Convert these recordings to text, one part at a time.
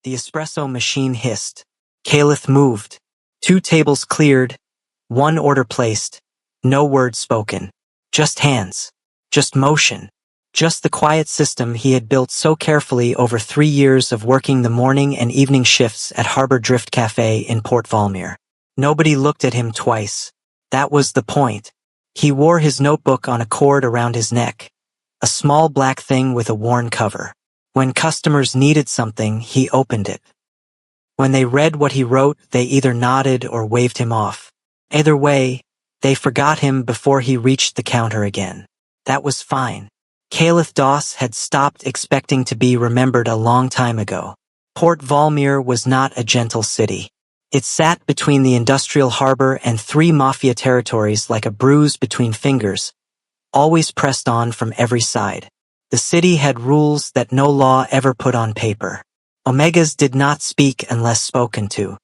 The espresso machine hissed. Caliph moved. 2 tables cleared, 1 order placed, no word spoken. Just hands. Just motion. Just the quiet system he had built so carefully over 3 years of working the morning and evening shifts at Harbor Drift Cafe in Port Valmere. Nobody looked at him twice. That was the point. He wore his notebook on a cord around his neck, a small black thing with a worn cover. When customers needed something, he opened it. When they read what he wrote, they either nodded or waved him off. Either way, they forgot him before he reached the counter again. That was fine. Caliph Doss had stopped expecting to be remembered a long time ago. Port Valmere was not a gentle city. It sat between the industrial harbor and 3 mafia territories like a bruise between fingers, always pressed on from every side. The city had rules that no law ever put on paper. Omegas did not speak unless spoken to.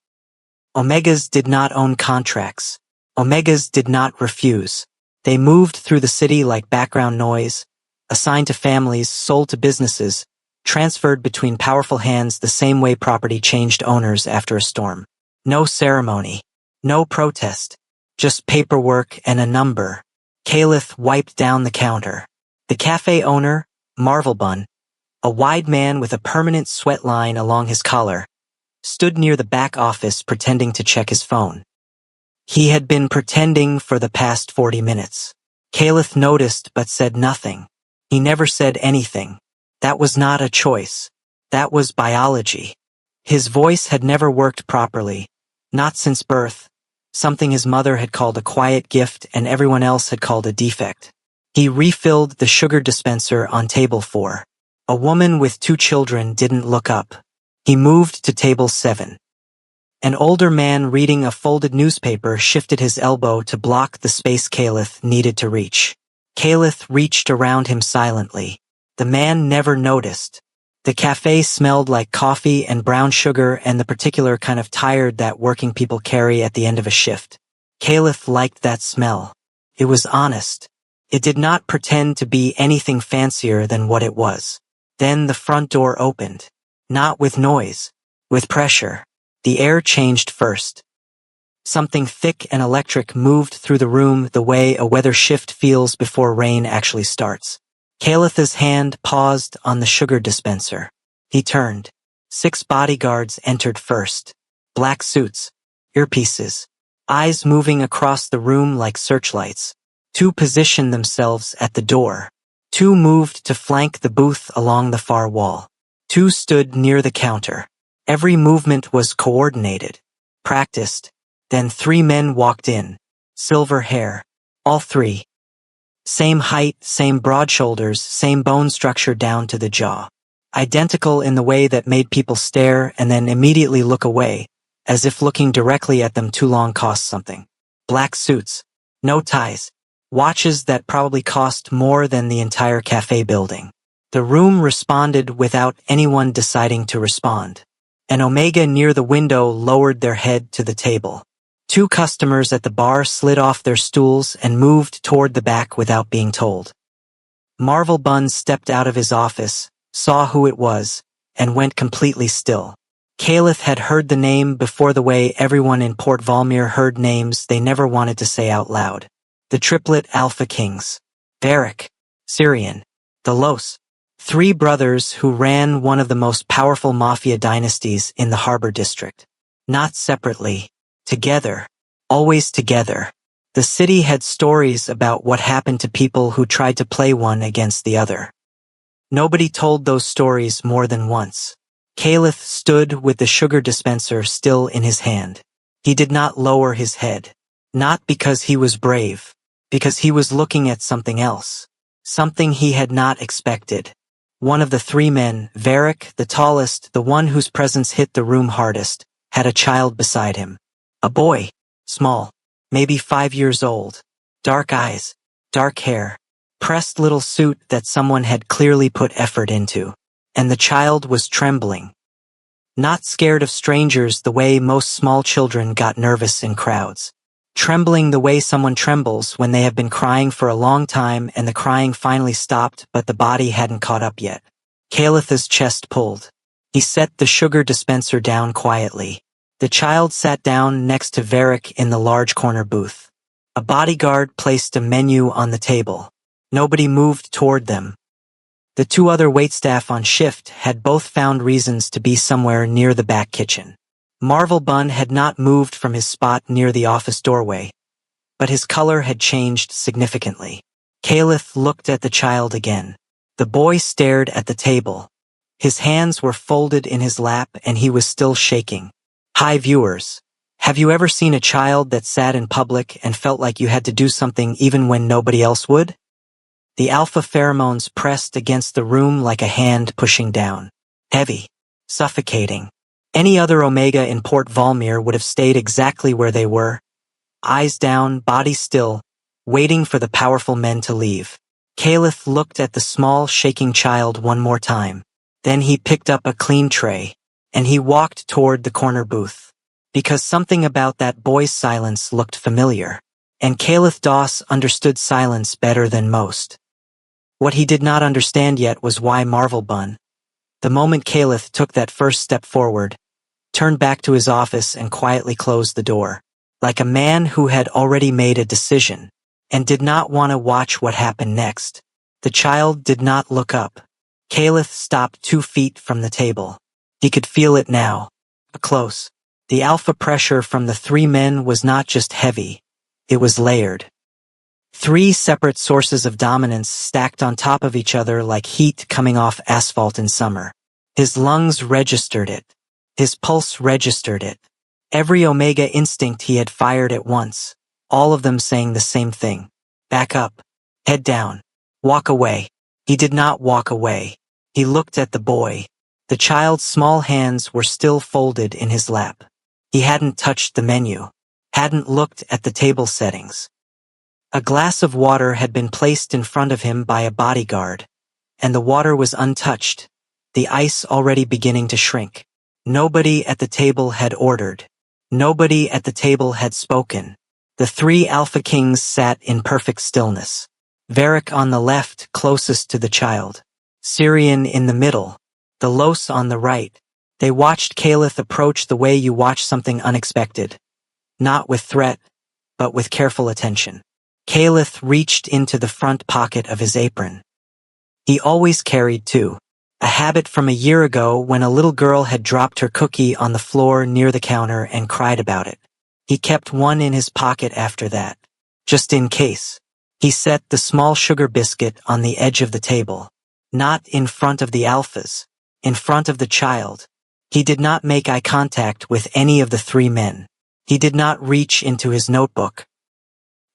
Omegas did not own contracts. Omegas did not refuse. They moved through the city like background noise, assigned to families, sold to businesses, transferred between powerful hands the same way property changed owners after a storm. No ceremony. No protest. Just paperwork and a number. Caliph wiped down the counter. The cafe owner, Marvel Bun, a wide man with a permanent sweat line along his collar, stood near the back office pretending to check his phone. He had been pretending for the past 40 minutes. Caliph noticed but said nothing. He never said anything. That was not a choice. That was biology. His voice had never worked properly, not since birth, something his mother had called a quiet gift and everyone else had called a defect. He refilled the sugar dispenser on table 4. A woman with 2 children didn't look up. He moved to table 7. An older man reading a folded newspaper shifted his elbow to block the space Caliph needed to reach. Caliph reached around him silently. The man never noticed. The cafe smelled like coffee and brown sugar and the particular kind of tired that working people carry at the end of a shift. Caliph liked that smell. It was honest. It did not pretend to be anything fancier than what it was. Then the front door opened. Not with noise. With pressure. The air changed first. Something thick and electric moved through the room the way a weather shift feels before rain actually starts. Caliph's hand paused on the sugar dispenser. He turned. 6 bodyguards entered first. Black suits. Earpieces. Eyes moving across the room like searchlights. 2 positioned themselves at the door. 2 moved to flank the booth along the far wall. 2 stood near the counter. Every movement was coordinated, practiced. Then 3 men walked in. Silver hair. All 3. Same height, same broad shoulders, same bone structure down to the jaw. Identical in the way that made people stare and then immediately look away, as if looking directly at them too long cost something. Black suits. No ties. Watches that probably cost more than the entire cafe building. The room responded without anyone deciding to respond. An Omega near the window lowered their head to the table. 2 customers at the bar slid off their stools and moved toward the back without being told. Marvel Bun stepped out of his office, saw who it was, and went completely still. Caliph had heard the name before the way everyone in Port Valmere heard names they never wanted to say out loud. The Triplet Alpha Kings. Varric. Syrian. The Los. 3 brothers who ran one of the most powerful mafia dynasties in the Harbor District. Not separately. Together. Always together. The city had stories about what happened to people who tried to play one against the other. Nobody told those stories more than once. Caliph stood with the sugar dispenser still in his hand. He did not lower his head. Not because he was brave. Because he was looking at something else. Something he had not expected. One of the 3 men, Varric, the tallest, the one whose presence hit the room hardest, had a child beside him. A boy. Small. Maybe 5 years old. Dark eyes. Dark hair. Pressed little suit that someone had clearly put effort into. And the child was trembling. Not scared of strangers the way most small children got nervous in crowds. Trembling the way someone trembles when they have been crying for a long time and the crying finally stopped but the body hadn't caught up yet. Caliph's chest pulled. He set the sugar dispenser down quietly. The child sat down next to Varric in the large corner booth. A bodyguard placed a menu on the table. Nobody moved toward them. The two other waitstaff on shift had both found reasons to be somewhere near the back kitchen. Marvel Bun had not moved from his spot near the office doorway, but his color had changed significantly. Caliph looked at the child again. The boy stared at the table. His hands were folded in his lap and he was still shaking. Hi viewers. Have you ever seen a child that sat in public and felt like you had to do something even when nobody else would? The alpha pheromones pressed against the room like a hand pushing down. Heavy. Suffocating. Any other Omega in Port Valmir would have stayed exactly where they were, eyes down, body still, waiting for the powerful men to leave. Caliph looked at the small, shaking child one more time. Then he picked up a clean tray, and he walked toward the corner booth. Because something about that boy's silence looked familiar, and Caliph Doss understood silence better than most. What he did not understand yet was why Marvel Bun. The moment Caliph took that first step forward, turned back to his office and quietly closed the door, like a man who had already made a decision, and did not want to watch what happened next. The child did not look up. Caliph stopped 2 feet from the table. He could feel it now. Close. The alpha pressure from the 3 men was not just heavy, it was layered. 3 separate sources of dominance stacked on top of each other like heat coming off asphalt in summer. His lungs registered it. His pulse registered it. Every Omega instinct he had fired at once, all of them saying the same thing. Back up. Head down. Walk away. He did not walk away. He looked at the boy. The child's small hands were still folded in his lap. He hadn't touched the menu. Hadn't looked at the table settings. A glass of water had been placed in front of him by a bodyguard, and the water was untouched, the ice already beginning to shrink. Nobody at the table had ordered. Nobody at the table had spoken. The 3 Alpha Kings sat in perfect stillness. Varric on the left, closest to the child. Syrian in the middle. The Los on the right. They watched Caliph approach the way you watch something unexpected. Not with threat, but with careful attention. Caliph reached into the front pocket of his apron. He always carried 2. A habit from a year ago when a little girl had dropped her cookie on the floor near the counter and cried about it. He kept 1 in his pocket after that, just in case. He set the small sugar biscuit on the edge of the table, not in front of the alphas, in front of the child. He did not make eye contact with any of the 3 men. He did not reach into his notebook.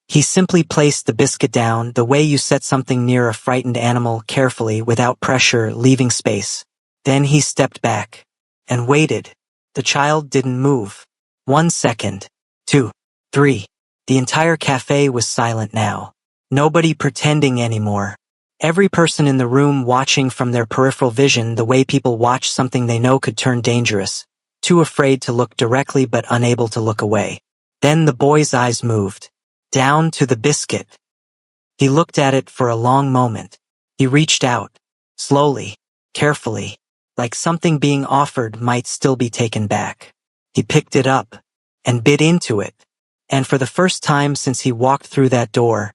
He simply placed the biscuit down the way you set something near a frightened animal carefully without pressure, leaving space. Then he stepped back and waited. The child didn't move. 1 second. 2. 3. The entire cafe was silent now. Nobody pretending anymore. Every person in the room watching from their peripheral vision the way people watch something they know could turn dangerous, too afraid to look directly but unable to look away. Then the boy's eyes moved. Down to the biscuit. He looked at it for a long moment. He reached out, slowly, carefully, like something being offered might still be taken back. He picked it up and bit into it, and for the first time since he walked through that door,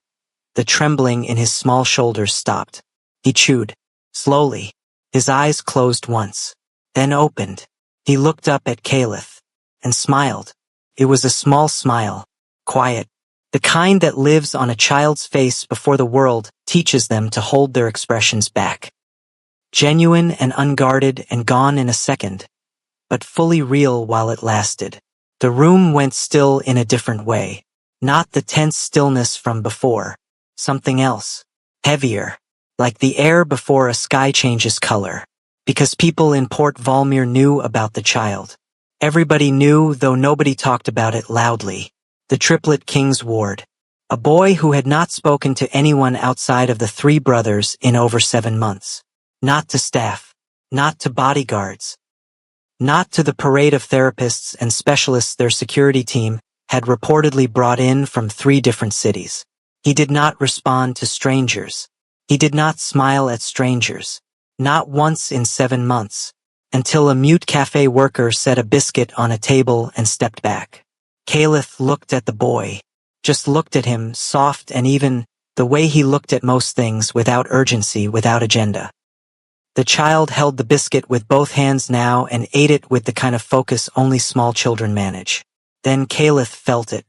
the trembling in his small shoulders stopped. He chewed, slowly. His eyes closed once, then opened. He looked up at Caliph and smiled. It was a small smile, quiet. The kind that lives on a child's face before the world teaches them to hold their expressions back. Genuine and unguarded and gone in a second, but fully real while it lasted. The room went still in a different way. Not the tense stillness from before. Something else. Heavier. Like the air before a sky changes color. Because people in Port Valmir knew about the child. Everybody knew, though nobody talked about it loudly. The Triplet King's ward. A boy who had not spoken to anyone outside of the 3 brothers in over 7 months. Not to staff. Not to bodyguards. Not to the parade of therapists and specialists their security team had reportedly brought in from 3 different cities. He did not respond to strangers. He did not smile at strangers. Not once in 7 months. until a mute cafe worker set a biscuit on a table and stepped back. Caliph looked at the boy. Just looked at him, soft and even, the way he looked at most things, without urgency, without agenda. The child held the biscuit with both hands now and ate it with the kind of focus only small children manage. Then Caliph felt it.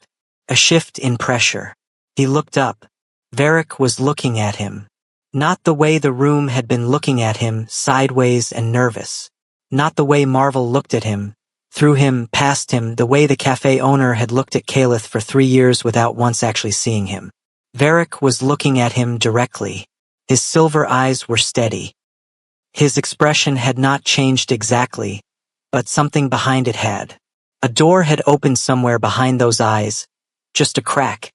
A shift in pressure. He looked up. Varric was looking at him. Not the way the room had been looking at him, sideways and nervous. Not the way Marvel looked at him, through him, past him, the way the cafe owner had looked at Caliph for 3 years without once actually seeing him. Varric was looking at him directly. His silver eyes were steady. His expression had not changed exactly, but something behind it had. A door had opened somewhere behind those eyes, just a crack,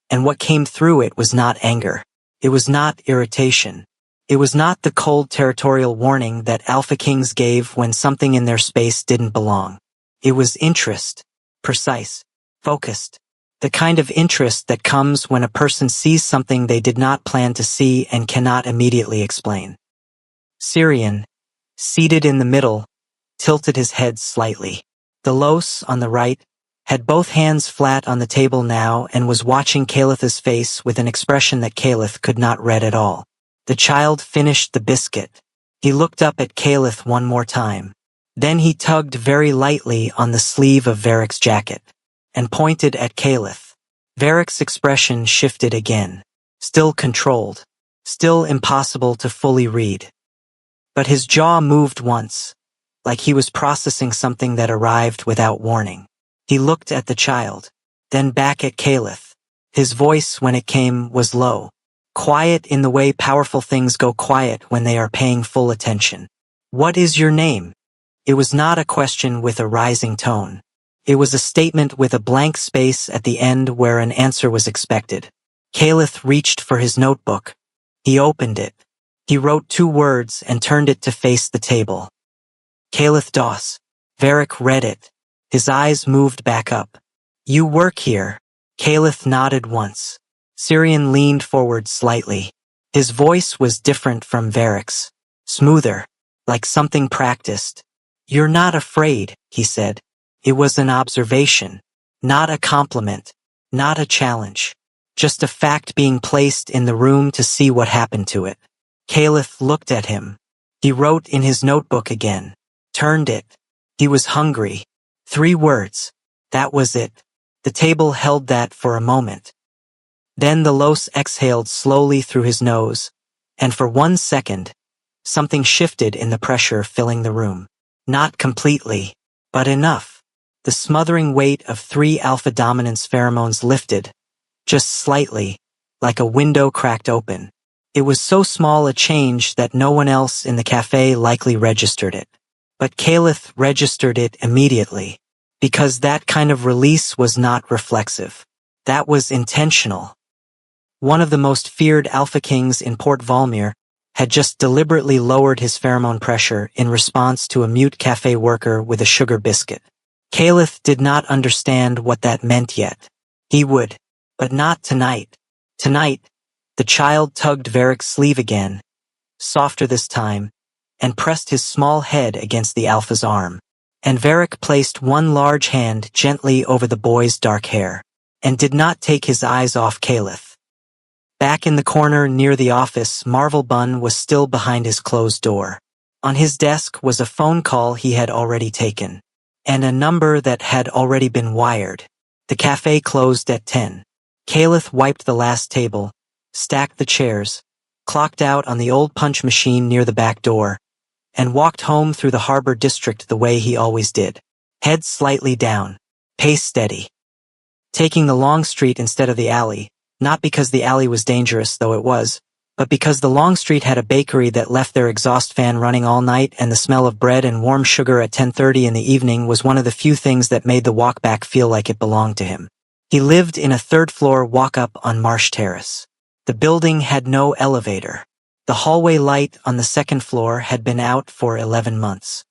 and what came through it was not anger. It was not irritation. It was not the cold territorial warning that Alpha Kings gave when something in their space didn't belong. It was interest, precise, focused, the kind of interest that comes when a person sees something they did not plan to see and cannot immediately explain. Syrian, seated in the middle, tilted his head slightly. The Los, on the right, had both hands flat on the table now and was watching Caliph's face with an expression that Caliph could not read at all. The child finished the biscuit. He looked up at Caliph one more time. Then he tugged very lightly on the sleeve of Varric's jacket and pointed at Caliph. Varric's expression shifted again. Still controlled. Still impossible to fully read. But his jaw moved once, like he was processing something that arrived without warning. He looked at the child, then back at Caliph. His voice, when it came, was low. Quiet in the way powerful things go quiet when they are paying full attention. "What is your name?" It was not a question with a rising tone. It was a statement with a blank space at the end where an answer was expected. Caliph reached for his notebook. He opened it. He wrote 2 words and turned it to face the table. Caliph Doss. Varric read it. His eyes moved back up. "You work here." Caliph nodded once. Syrian leaned forward slightly. His voice was different from Varric's. Smoother, like something practiced. "You're not afraid," he said. It was an observation, not a compliment, not a challenge. Just a fact being placed in the room to see what happened to it. Caliph looked at him. He wrote in his notebook again. Turned it. He was hungry. 3 words. That was it. The table held that for a moment. Then the Los exhaled slowly through his nose, and for 1 second, something shifted in the pressure filling the room. Not completely, but enough. The smothering weight of 3 alpha dominance pheromones lifted, just slightly, like a window cracked open. It was so small a change that no one else in the cafe likely registered it. But Caliph registered it immediately, because that kind of release was not reflexive. That was intentional. One of the most feared alpha kings in Port Valmir had just deliberately lowered his pheromone pressure in response to a mute cafe worker with a sugar biscuit. Caliph did not understand what that meant yet. He would, but not tonight. Tonight, the child tugged Varric's sleeve again, softer this time, and pressed his small head against the alpha's arm. And Varric placed one large hand gently over the boy's dark hair, and did not take his eyes off Caliph. Back in the corner near the office, Marvel Bun was still behind his closed door. On his desk was a phone call he had already taken, and a number that had already been wired. The cafe closed at 10. Caliph wiped the last table, stacked the chairs, clocked out on the old punch machine near the back door, and walked home through the harbor district the way he always did. Head slightly down, pace steady. Taking the long street instead of the alley, not because the alley was dangerous, though it was, but because the long street had a bakery that left their exhaust fan running all night, and the smell of bread and warm sugar at 10:30 in the evening was one of the few things that made the walk back feel like it belonged to him. He lived in a 3rd-floor walk-up on Marsh Terrace. The building had no elevator. The hallway light on the 2nd floor had been out for 11 months.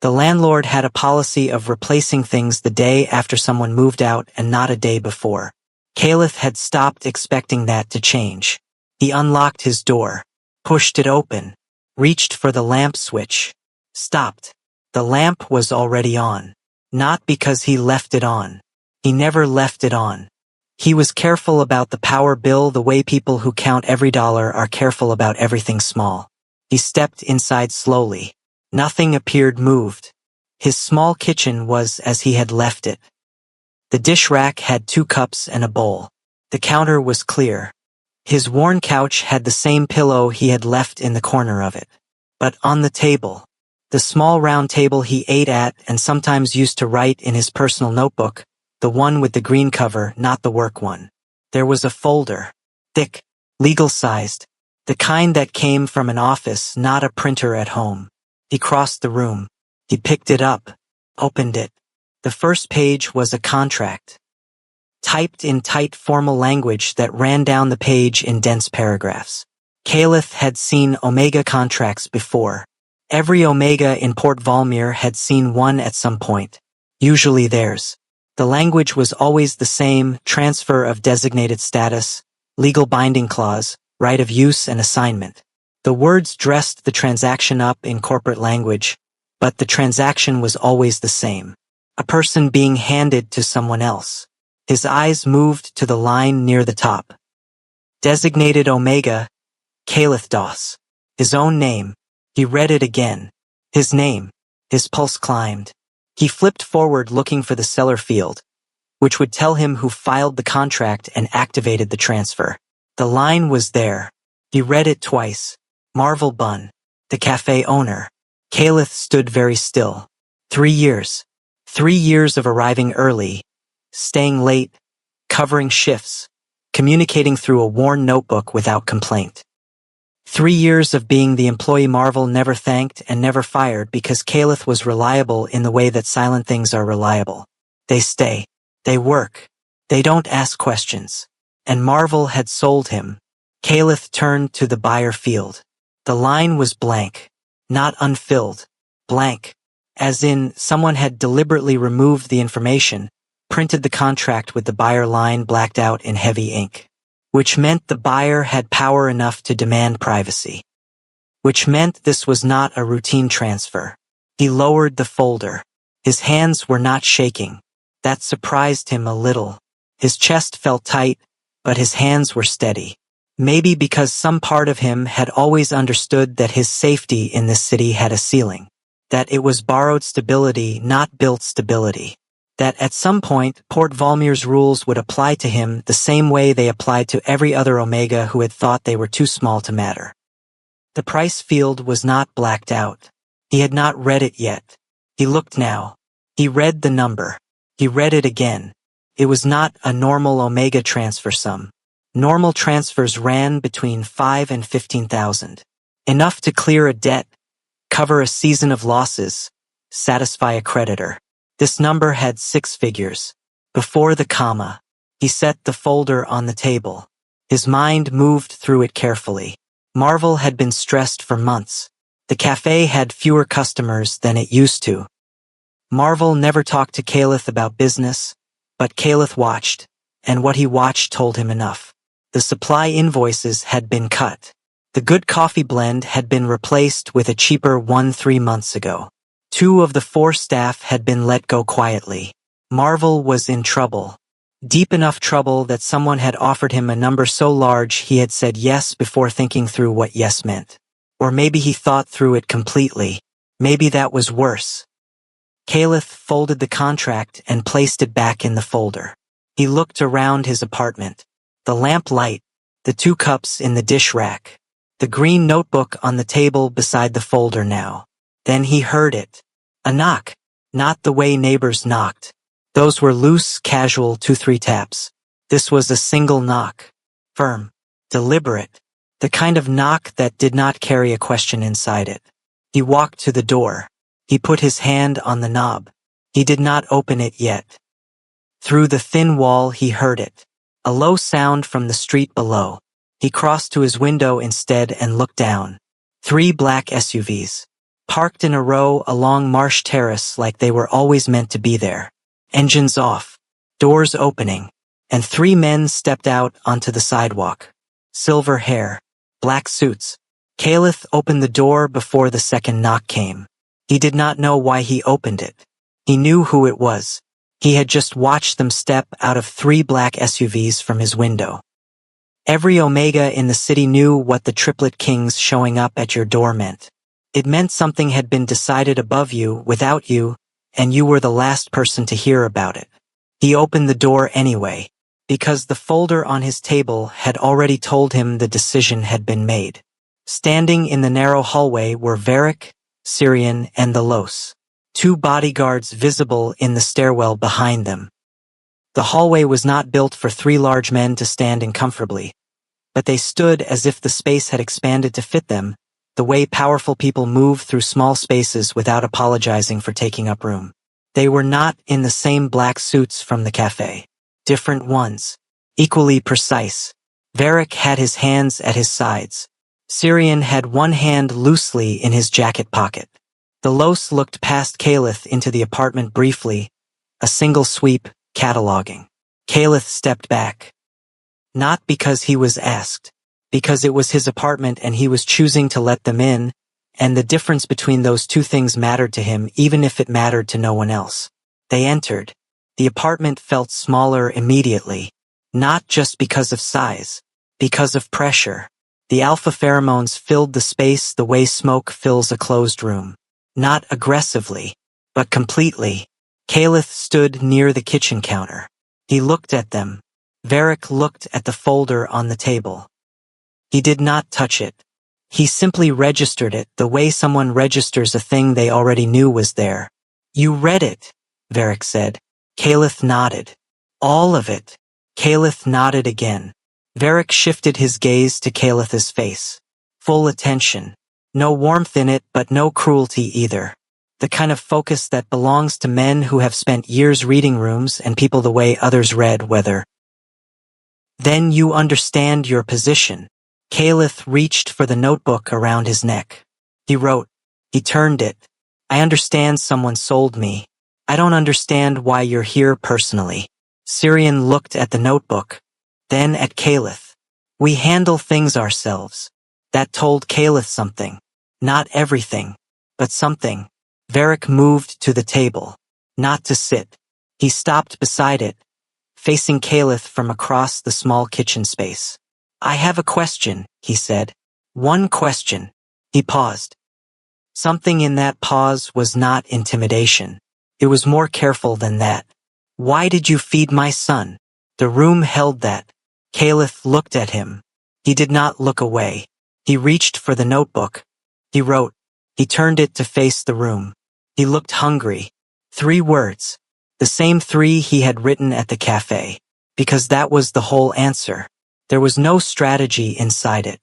The landlord had a policy of replacing things the day after someone moved out and not a day before. Caliph had stopped expecting that to change. He unlocked his door, pushed it open, reached for the lamp switch. stopped. The lamp was already on. Not because he left it on. He never left it on. He was careful about the power bill the way people who count every dollar are careful about everything small. He stepped inside slowly. Nothing appeared moved. His small kitchen was as he had left it. The dish rack had 2 cups and a bowl. The counter was clear. His worn couch had the same pillow he had left in the corner of it. But on the table, the small round table he ate at and sometimes used to write in his personal notebook, the one with the green cover, not the work one, there was a folder. Thick, legal-sized, the kind that came from an office, not a printer at home. He crossed the room. He picked it up, opened it. The first page was a contract, typed in tight formal language that ran down the page in dense paragraphs. Caliph had seen Omega contracts before. Every Omega in Port Valmir had seen one at some point, usually theirs. The language was always the same: transfer of designated status, legal binding clause, right of use and assignment. The words dressed the transaction up in corporate language, but the transaction was always the same. A person being handed to someone else. His eyes moved to the line near the top. Designated Omega, Caliph Doss. His own name. He read it again. His name. His pulse climbed. He flipped forward looking for the seller field, which would tell him who filed the contract and activated the transfer. The line was there. He read it twice. Marvel Bun, the cafe owner. Caliph stood very still. 3 years. 3 years of arriving early, staying late, covering shifts, communicating through a worn notebook without complaint. 3 years of being the employee Marvel never thanked and never fired because Caliph was reliable in the way that silent things are reliable. They stay. They work. They don't ask questions. And Marvel had sold him. Caliph turned to the buyer field. The line was blank. Not unfilled. Blank. As in, someone had deliberately removed the information, printed the contract with the buyer line blacked out in heavy ink. Which meant the buyer had power enough to demand privacy. Which meant this was not a routine transfer. He lowered the folder. His hands were not shaking. That surprised him a little. His chest felt tight, but his hands were steady. Maybe because some part of him had always understood that his safety in this city had a ceiling. That it was borrowed stability, not built stability. That at some point, Port Valmir's rules would apply to him the same way they applied to every other Omega who had thought they were too small to matter. The price field was not blacked out. He had not read it yet. He looked now. He read the number. He read it again. It was not a normal Omega transfer sum. Normal transfers ran between 5 and 15,000. Enough to clear a debt, cover a season of losses, satisfy a creditor. This number had 6 figures. Before the comma, he set the folder on the table. His mind moved through it carefully. Marvel had been stressed for months. The cafe had fewer customers than it used to. Marvel never talked to Caliph about business, but Caliph watched, and what he watched told him enough. The supply invoices had been cut. The good coffee blend had been replaced with a cheaper one 3 months ago. 2 of the 4 staff had been let go quietly. Marvel was in trouble. Deep enough trouble that someone had offered him a number so large he had said yes before thinking through what yes meant. Or maybe he thought through it completely. Maybe that was worse. Caliph folded the contract and placed it back in the folder. He looked around his apartment. The lamp light, the 2 cups in the dish rack, the green notebook on the table beside the folder now. Then he heard it. A knock. Not the way neighbors knocked. Those were loose, casual 2-3 taps. This was a single knock. Firm. Deliberate. The kind of knock that did not carry a question inside it. He walked to the door. He put his hand on the knob. He did not open it yet. Through the thin wall he heard it. A low sound from the street below. He crossed to his window instead and looked down. 3 black SUVs. Parked in a row along Marsh Terrace like they were always meant to be there. Engines off. Doors opening. And 3 men stepped out onto the sidewalk. Silver hair. Black suits. Caliph opened the door before the second knock came. He did not know why he opened it. He knew who it was. He had just watched them step out of 3 black SUVs from his window. Every Omega in the city knew what the Triplet Kings showing up at your door meant. It meant something had been decided above you, without you, and you were the last person to hear about it. He opened the door anyway, because the folder on his table had already told him the decision had been made. Standing in the narrow hallway were Varric, Syrian, and the Los, 2 bodyguards visible in the stairwell behind them. The hallway was not built for 3 large men to stand in comfortably, but they stood as if the space had expanded to fit them, the way powerful people move through small spaces without apologizing for taking up room. They were not in the same black suits from the cafe. Different ones. Equally precise. Varric had his hands at his sides. Syrian had one hand loosely in his jacket pocket. The Los looked past Caliph into the apartment briefly, a single sweep, cataloging. Caliph stepped back. Not because he was asked, because it was his apartment and he was choosing to let them in, and the difference between those 2 things mattered to him even if it mattered to no one else. They entered. The apartment felt smaller immediately, not just because of size, because of pressure. The alpha pheromones filled the space the way smoke fills a closed room. Not aggressively, but completely. Caliph stood near the kitchen counter. He looked at them. Varric looked at the folder on the table. He did not touch it. He simply registered it the way someone registers a thing they already knew was there. You read it, Varric said. Caliph nodded. All of it. Caliph nodded again. Varric shifted his gaze to Caliph's face. Full attention. No warmth in it, but no cruelty either. The kind of focus that belongs to men who have spent years reading rooms and people the way others read whether. Then you understand your position. Caliph reached for the notebook around his neck. He wrote. He turned it. I understand someone sold me. I don't understand why you're here personally. Syrian looked at the notebook, then at Caliph. We handle things ourselves. That told Caliph something. Not everything, but something. Varric moved to the table. Not to sit. He stopped beside it, facing Caliph from across the small kitchen space. I have a question, he said. One question. He paused. Something in that pause was not intimidation. It was more careful than that. Why did you feed my son? The room held that. Caliph looked at him. He did not look away. He reached for the notebook. He wrote. He turned it to face the room. He looked hungry. 3 words. The same 3 he had written at the cafe. Because that was the whole answer. There was no strategy inside it.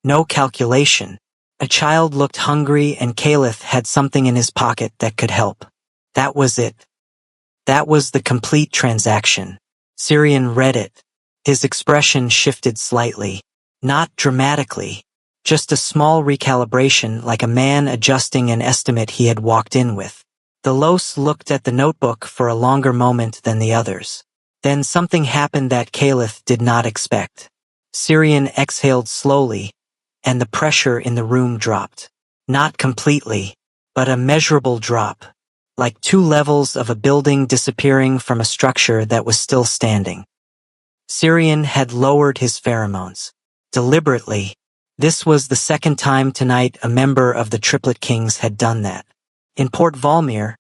No calculation. A child looked hungry and Caliph had something in his pocket that could help. That was it. That was the complete transaction. Syrian read it. His expression shifted slightly. Not dramatically. Just a small recalibration like a man adjusting an estimate he had walked in with. The Los looked at the notebook for a longer moment than the others. Then something happened that Caliph did not expect. Syrian exhaled slowly, and the pressure in the room dropped. Not completely, but a measurable drop. Like 2 levels of a building disappearing from a structure that was still standing. Syrian had lowered his pheromones. Deliberately. This was the 2nd time tonight a member of the Triplet Kings had done that. In Port Valmir,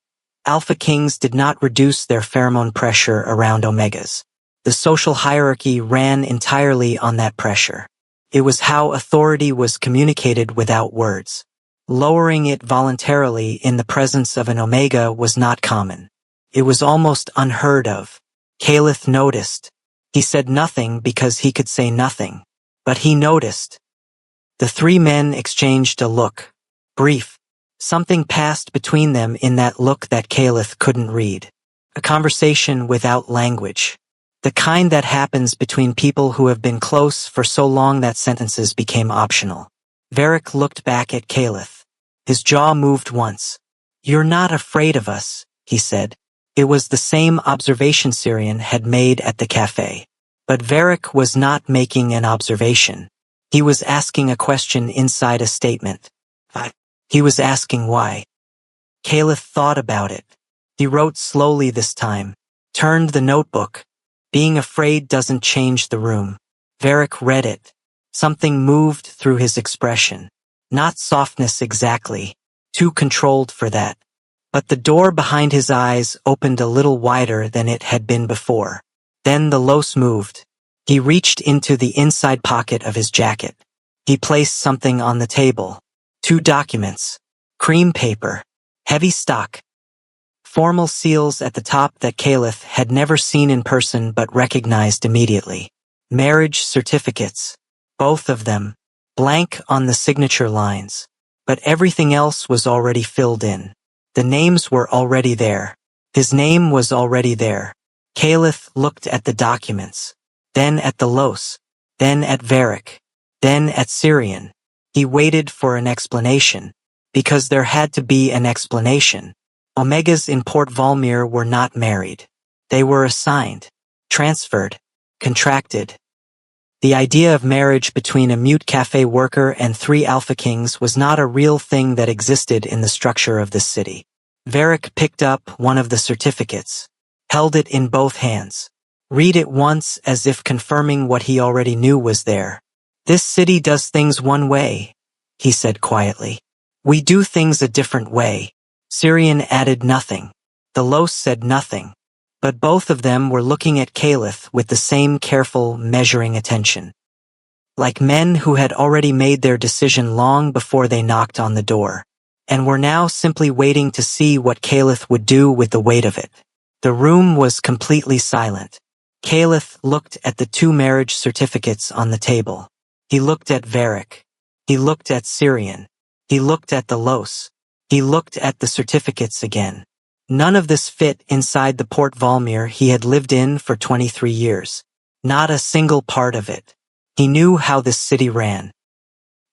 Alpha Kings did not reduce their pheromone pressure around Omegas. The social hierarchy ran entirely on that pressure. It was how authority was communicated without words. Lowering it voluntarily in the presence of an Omega was not common. It was almost unheard of. Caliph noticed. He said nothing because he could say nothing. But he noticed. The 3 men exchanged a look. Brief. Something passed between them in that look that Caliph couldn't read. A conversation without language. The kind that happens between people who have been close for so long that sentences became optional. Varric looked back at Caliph. His jaw moved once. You're not afraid of us, he said. It was the same observation Syrian had made at the cafe. But Varric was not making an observation. He was asking a question inside a statement. He was asking why. Caliph thought about it. He wrote slowly this time, turned the notebook. Being afraid doesn't change the room. Varric read it. Something moved through his expression. Not softness exactly, too controlled for that. But the door behind his eyes opened a little wider than it had been before. Then the los moved. He reached into the inside pocket of his jacket. He placed something on the table. 2 documents. Cream paper. Heavy stock. Formal seals at the top that Caliph had never seen in person but recognized immediately. Marriage certificates. Both of them. Blank on the signature lines. But everything else was already filled in. The names were already there. His name was already there. Caliph looked at the documents. Then at the los. Then at Varric. Then at Syrian. He waited for an explanation. Because there had to be an explanation. Omegas in Port Valmir were not married. They were assigned, transferred, contracted. The idea of marriage between a mute cafe worker and 3 Alpha Kings was not a real thing that existed in the structure of this city. Varric picked up one of the certificates, held it in both hands. Read it once as if confirming what he already knew was there. This city does things one way, he said quietly. We do things a different way. Syrian added nothing. The los said nothing. But both of them were looking at Caliph with the same careful, measuring attention. Like men who had already made their decision long before they knocked on the door, and were now simply waiting to see what Caliph would do with the weight of it. The room was completely silent. Caliph looked at the 2 marriage certificates on the table. He looked at Varric. He looked at Syrian. He looked at the los. He looked at the certificates again. None of this fit inside the Port Valmir he had lived in for 23 years. Not a single part of it. He knew how this city ran.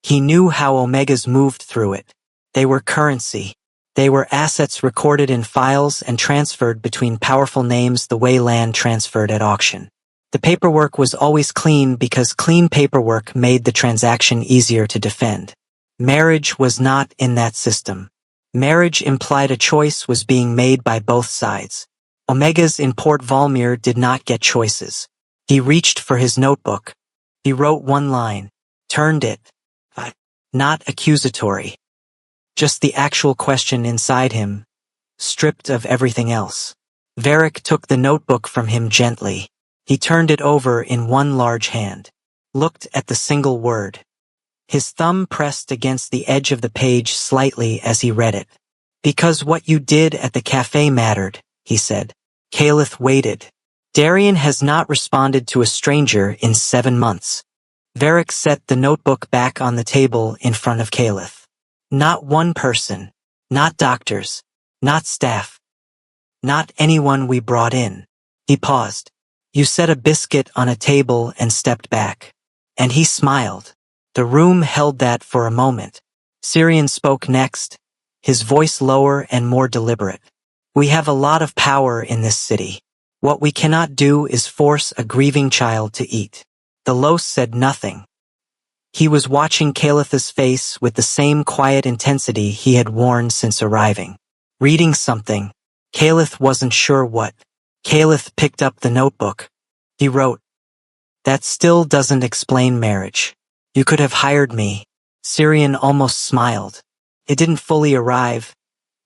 He knew how Omegas moved through it. They were currency. They were assets recorded in files and transferred between powerful names the way land transferred at auction. The paperwork was always clean because clean paperwork made the transaction easier to defend. Marriage was not in that system. Marriage implied a choice was being made by both sides. Omegas in Port Valmir did not get choices. He reached for his notebook. He wrote 1 line, turned it. Not accusatory. Just the actual question inside him, stripped of everything else. Varric took the notebook from him gently. He turned it over in 1 large hand. Looked at the single word. His thumb pressed against the edge of the page slightly as he read it. Because what you did at the cafe mattered, he said. Caliph waited. Darian has not responded to a stranger in 7 months. Varric set the notebook back on the table in front of Caliph. Not one person. Not doctors. Not staff. Not anyone we brought in. He paused. You set a biscuit on a table and stepped back. And he smiled. The room held that for a moment. Syrian spoke next, his voice lower and more deliberate. We have a lot of power in this city. What we cannot do is force a grieving child to eat. The los said nothing. He was watching Caliph's face with the same quiet intensity he had worn since arriving. Reading something. Caliph wasn't sure what. Caliph picked up the notebook. He wrote, That still doesn't explain marriage. You could have hired me. Syrian almost smiled. It didn't fully arrive,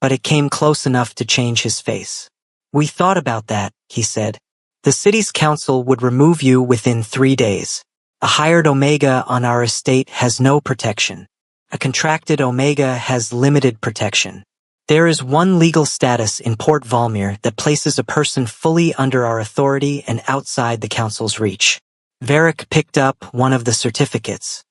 but it came close enough to change his face. We thought about that, he said. The city's council would remove you within 3 days. A hired Omega on our estate has no protection. A contracted Omega has limited protection. There is one legal status in Port Valmir that places a person fully under our authority and outside the council's reach. Varric picked up one of the certificates.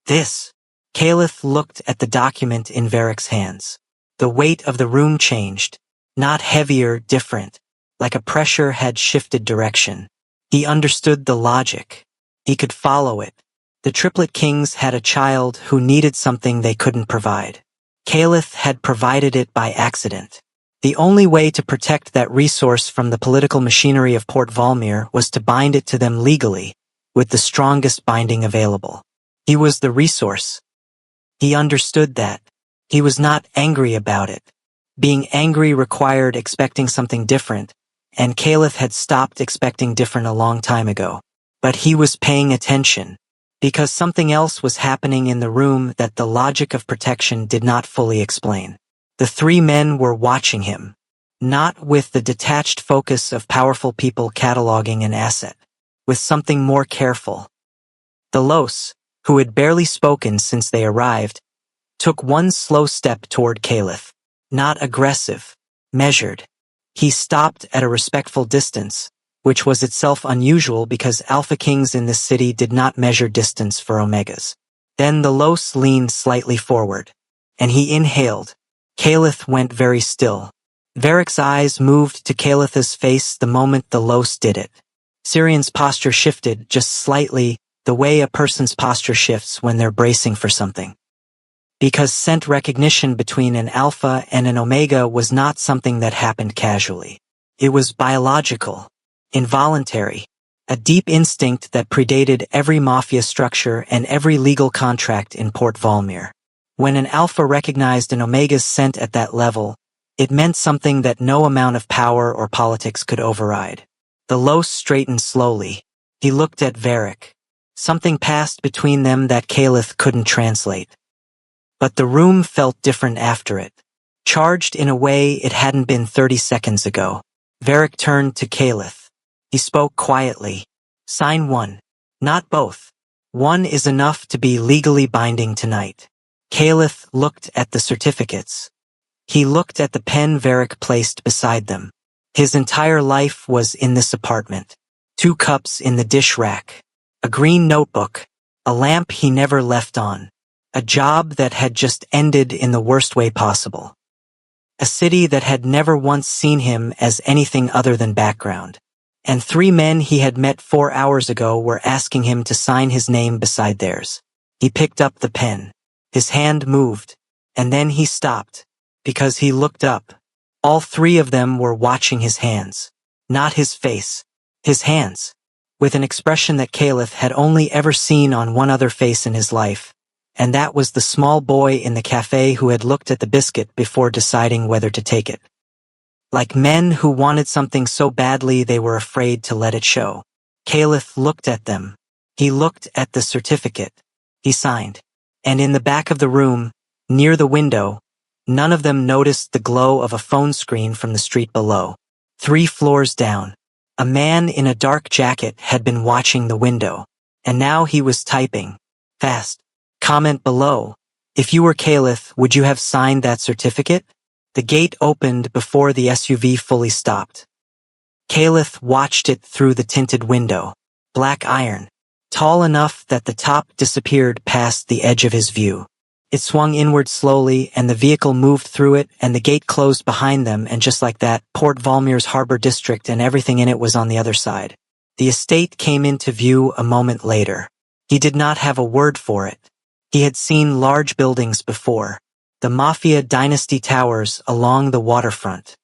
This. Caliph looked at the document in Varric's hands. The weight of the room changed. Not heavier, different. Like a pressure had shifted direction. He understood the logic. He could follow it. The Triplet Kings had a child who needed something they couldn't provide. Caliph had provided it by accident. The only way to protect that resource from the political machinery of Port Valmir was to bind it to them legally, with the strongest binding available. He was the resource. He understood that. He was not angry about it. Being angry required expecting something different, and Caliph had stopped expecting different a long time ago. But he was paying attention, because something else was happening in the room that the logic of protection did not fully explain. The three men were watching him, not with the detached focus of powerful people cataloging an asset, with something more careful. The Los, who had barely spoken since they arrived, took one slow step toward Caliph. Not aggressive, measured. He stopped at a respectful distance, which was itself unusual because Alpha Kings in this city did not measure distance for Omegas. Then the Los leaned slightly forward, and he inhaled. Caliph went very still. Varric's eyes moved to Caliph's face the moment the Los did it. Syrian's posture shifted just slightly, the way a person's posture shifts when they're bracing for something. Because scent recognition between an Alpha and an Omega was not something that happened casually. It was biological, involuntary, a deep instinct that predated every mafia structure and every legal contract in Port Valmir. When an Alpha recognized an Omega's scent at that level, it meant something that no amount of power or politics could override. The Los straightened slowly. He looked at Varric. Something passed between them that Caliph couldn't translate. But the room felt different after it, charged in a way it hadn't been 30 seconds ago. Varric turned to Caliph. He spoke quietly. Sign one. Not both. One is enough to be legally binding tonight. Caliph looked at the certificates. He looked at the pen Varric placed beside them. His entire life was in this apartment. 2 cups in the dish rack. A green notebook. A lamp he never left on. A job that had just ended in the worst way possible. A city that had never once seen him as anything other than background. And 3 men he had met 4 hours ago were asking him to sign his name beside theirs. He picked up the pen. His hand moved, and then he stopped, because he looked up. All 3 of them were watching his hands. Not his face. His hands. With an expression that Caliph had only ever seen on one other face in his life. And that was the small boy in the cafe who had looked at the biscuit before deciding whether to take it. Like men who wanted something so badly they were afraid to let it show. Caliph looked at them. He looked at the certificate. He signed. And in the back of the room, near the window, none of them noticed the glow of a phone screen from the street below. 3 floors down. A man in a dark jacket had been watching the window. And now he was typing. Fast. Comment below. If you were Caliph, would you have signed that certificate? The gate opened before the SUV fully stopped. Caliph watched it through the tinted window. Black iron. Tall enough that the top disappeared past the edge of his view. It swung inward slowly, and the vehicle moved through it, and the gate closed behind them, and just like that, Port Valmir's harbor district and everything in it was on the other side. The estate came into view a moment later. He did not have a word for it. He had seen large buildings before. The Mafia Dynasty towers along the waterfront.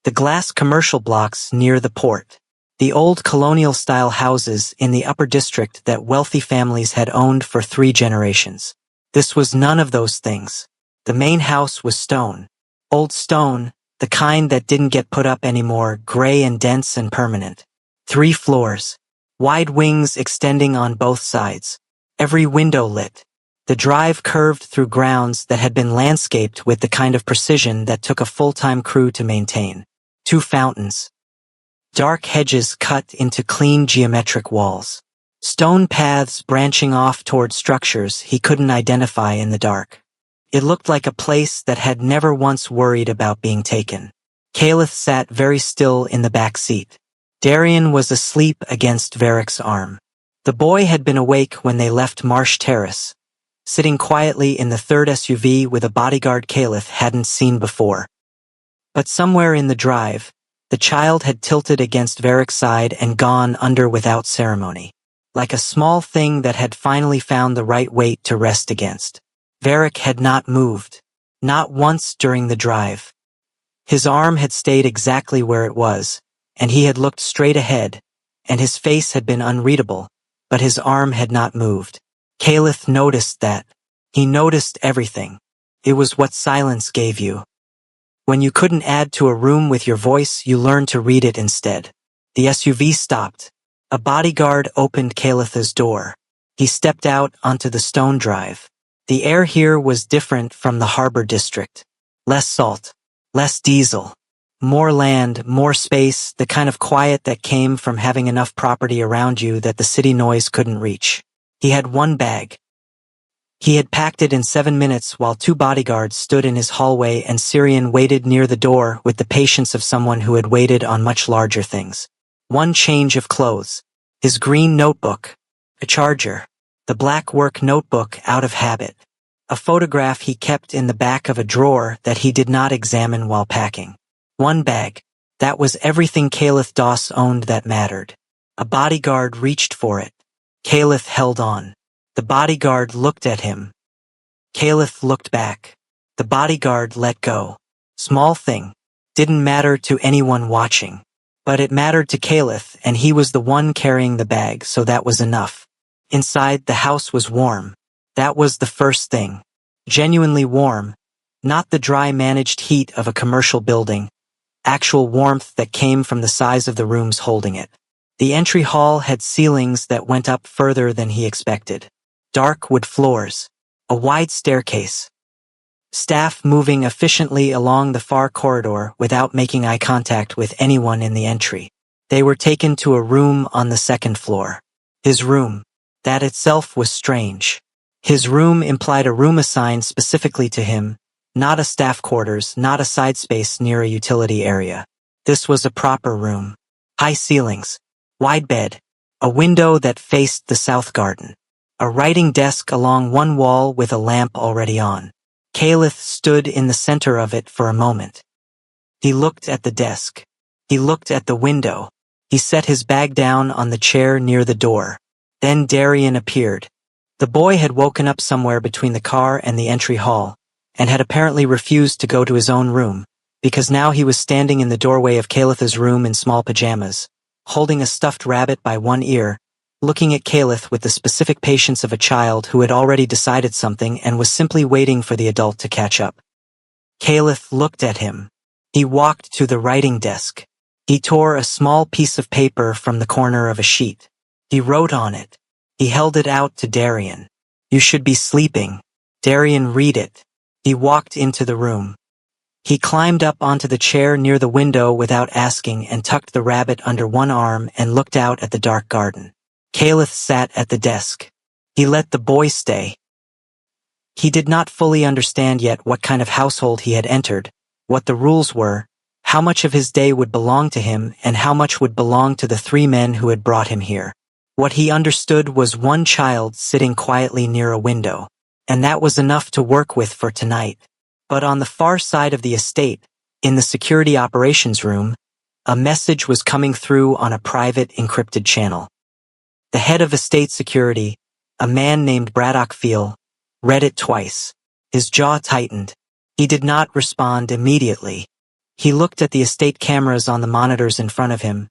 The glass commercial blocks near the port. The old colonial-style houses in the upper district that wealthy families had owned for 3 generations. This was none of those things. The main house was stone. Old stone, the kind that didn't get put up anymore, gray and dense and permanent. 3 floors. Wide wings extending on both sides. Every window lit. The drive curved through grounds that had been landscaped with the kind of precision that took a full-time crew to maintain. 2 fountains. Dark hedges cut into clean geometric walls. Stone paths branching off toward structures he couldn't identify in the dark. It looked like a place that had never once worried about being taken. Caliph sat very still in the back seat. Darian was asleep against Varric's arm. The boy had been awake when they left Marsh Terrace, sitting quietly in the 3rd SUV with a bodyguard Caliph hadn't seen before. But somewhere in the drive, the child had tilted against Varric's side and gone under without ceremony, like a small thing that had finally found the right weight to rest against. Varric had not moved, not once during the drive. His arm had stayed exactly where it was, and he had looked straight ahead, and his face had been unreadable, but his arm had not moved. Caliph noticed that. He noticed everything. It was what silence gave you. When you couldn't add to a room with your voice, you learned to read it instead. The SUV stopped. A bodyguard opened Calith's door. He stepped out onto the stone drive. The air here was different from the harbor district. Less salt. Less diesel. More land, more space, the kind of quiet that came from having enough property around you that the city noise couldn't reach. He had one bag. He had packed it in 7 minutes while 2 bodyguards stood in his hallway and Syrian waited near the door with the patience of someone who had waited on much larger things. One change of clothes. His green notebook. A charger. The black work notebook out of habit. A photograph he kept in the back of a drawer that he did not examine while packing. One bag. That was everything Calith Doss owned that mattered. A bodyguard reached for it. Calith held on. The bodyguard looked at him. Calith looked back. The bodyguard let go. Small thing. Didn't matter to anyone watching. But it mattered to Calith, and he was the one carrying the bag, so that was enough. Inside, the house was warm. That was the first thing. Genuinely warm. Not the dry managed heat of a commercial building. Actual warmth that came from the size of the rooms holding it. The entry hall had ceilings that went up further than he expected. Dark wood floors. A wide staircase. Staff moving efficiently along the far corridor without making eye contact with anyone in the entry. They were taken to a room on the 2nd floor. His room. That itself was strange. His room implied a room assigned specifically to him, not a staff quarters, not a side space near a utility area. This was a proper room. High ceilings. Wide bed. A window that faced the south garden. A writing desk along one wall with a lamp already on. Calith stood in the center of it for a moment. He looked at the desk. He looked at the window. He set his bag down on the chair near the door. Then Darian appeared. The boy had woken up somewhere between the car and the entry hall, and had apparently refused to go to his own room, because now he was standing in the doorway of Calith's room in small pajamas, holding a stuffed rabbit by one ear, looking at Calith with the specific patience of a child who had already decided something and was simply waiting for the adult to catch up. Calith looked at him. He walked to the writing desk. He tore a small piece of paper from the corner of a sheet. He wrote on it. He held it out to Darian. "You should be sleeping." Darian read it. He walked into the room. He climbed up onto the chair near the window without asking and tucked the rabbit under one arm and looked out at the dark garden. Calith sat at the desk. He let the boy stay. He did not fully understand yet what kind of household he had entered, what the rules were, how much of his day would belong to him and how much would belong to the 3 men who had brought him here. What he understood was one child sitting quietly near a window, and that was enough to work with for tonight. But on the far side of the estate, in the security operations room, a message was coming through on a private encrypted channel. The head of estate security, a man named Braddock Feel, read it twice. His jaw tightened. He did not respond immediately. He looked at the estate cameras on the monitors in front of him,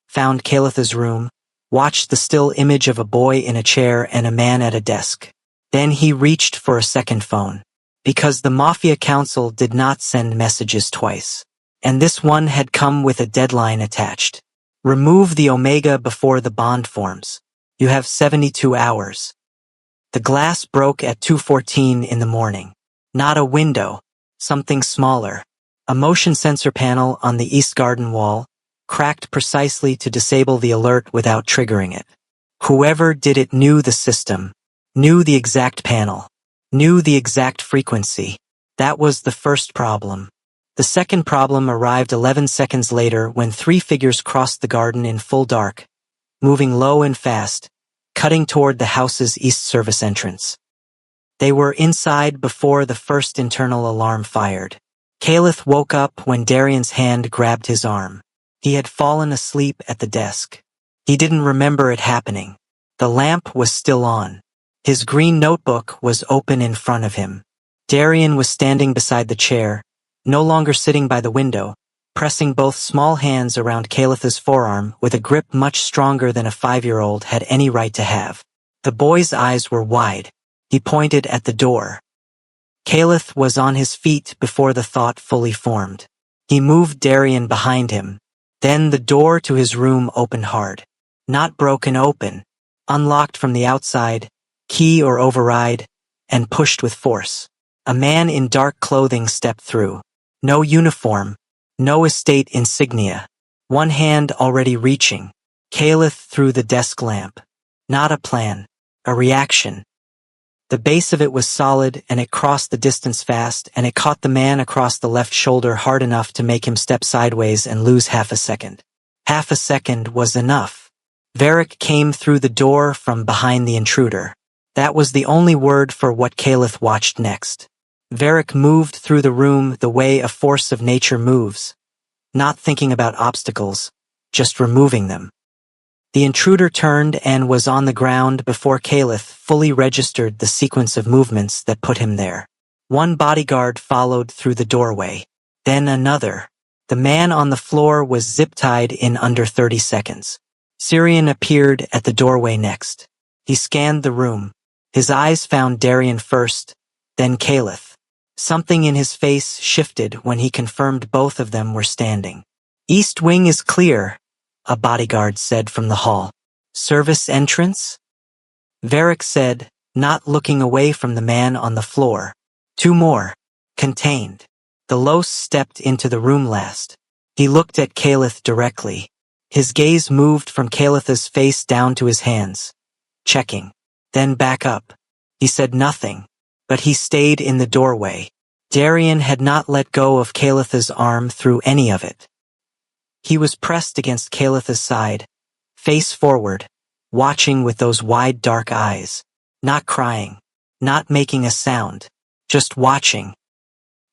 found Calith's room, watched the still image of a boy in a chair and a man at a desk. Then he reached for a second phone, because the Mafia Council did not send messages twice. And this one had come with a deadline attached. Remove the Omega before the bond forms. You have 72 hours. The glass broke at 2:14 in the morning. Not a window, something smaller. A motion sensor panel on the east garden wall, cracked precisely to disable the alert without triggering it. Whoever did it knew the system, knew the exact panel, knew the exact frequency. That was the first problem. The second problem arrived 11 seconds later when 3 figures crossed the garden in full dark, moving low and fast, cutting toward the house's east service entrance. They were inside before the first internal alarm fired. Calith woke up when Darian's hand grabbed his arm. He had fallen asleep at the desk. He didn't remember it happening. The lamp was still on. His green notebook was open in front of him. Darian was standing beside the chair, no longer sitting by the window, pressing both small hands around Calith's forearm with a grip much stronger than a 5-year-old had any right to have. The boy's eyes were wide. He pointed at the door. Caliph was on his feet before the thought fully formed. He moved Darian behind him. Then the door to his room opened hard. Not broken open, unlocked from the outside, key or override, and pushed with force. A man in dark clothing stepped through. No uniform, no estate insignia. One hand already reaching. Caliph through the desk lamp. Not a plan, a reaction. The base of it was solid, and it crossed the distance fast, and it caught the man across the left shoulder hard enough to make him step sideways and lose half a second. Half a second was enough. Varric came through the door from behind the intruder. That was the only word for what Caliph watched next. Varric moved through the room the way a force of nature moves, not thinking about obstacles, just removing them. The intruder turned and was on the ground before Caliph fully registered the sequence of movements that put him there. One bodyguard followed through the doorway, then another. The man on the floor was zip-tied in under 30 seconds. Syrian appeared at the doorway next. He scanned the room. His eyes found Darian first, then Caliph. Something in his face shifted when he confirmed both of them were standing. "East wing is clear," a bodyguard said from the hall. "Service entrance?" Varric said, not looking away from the man on the floor. "Two more. Contained." The Los stepped into the room last. He looked at Caliph directly. His gaze moved from Caliph's face down to his hands. Checking. Then back up. He said nothing, but he stayed in the doorway. Darian had not let go of Caliph's arm through any of it. He was pressed against Caliph's side, face forward, watching with those wide dark eyes, not crying, not making a sound, just watching.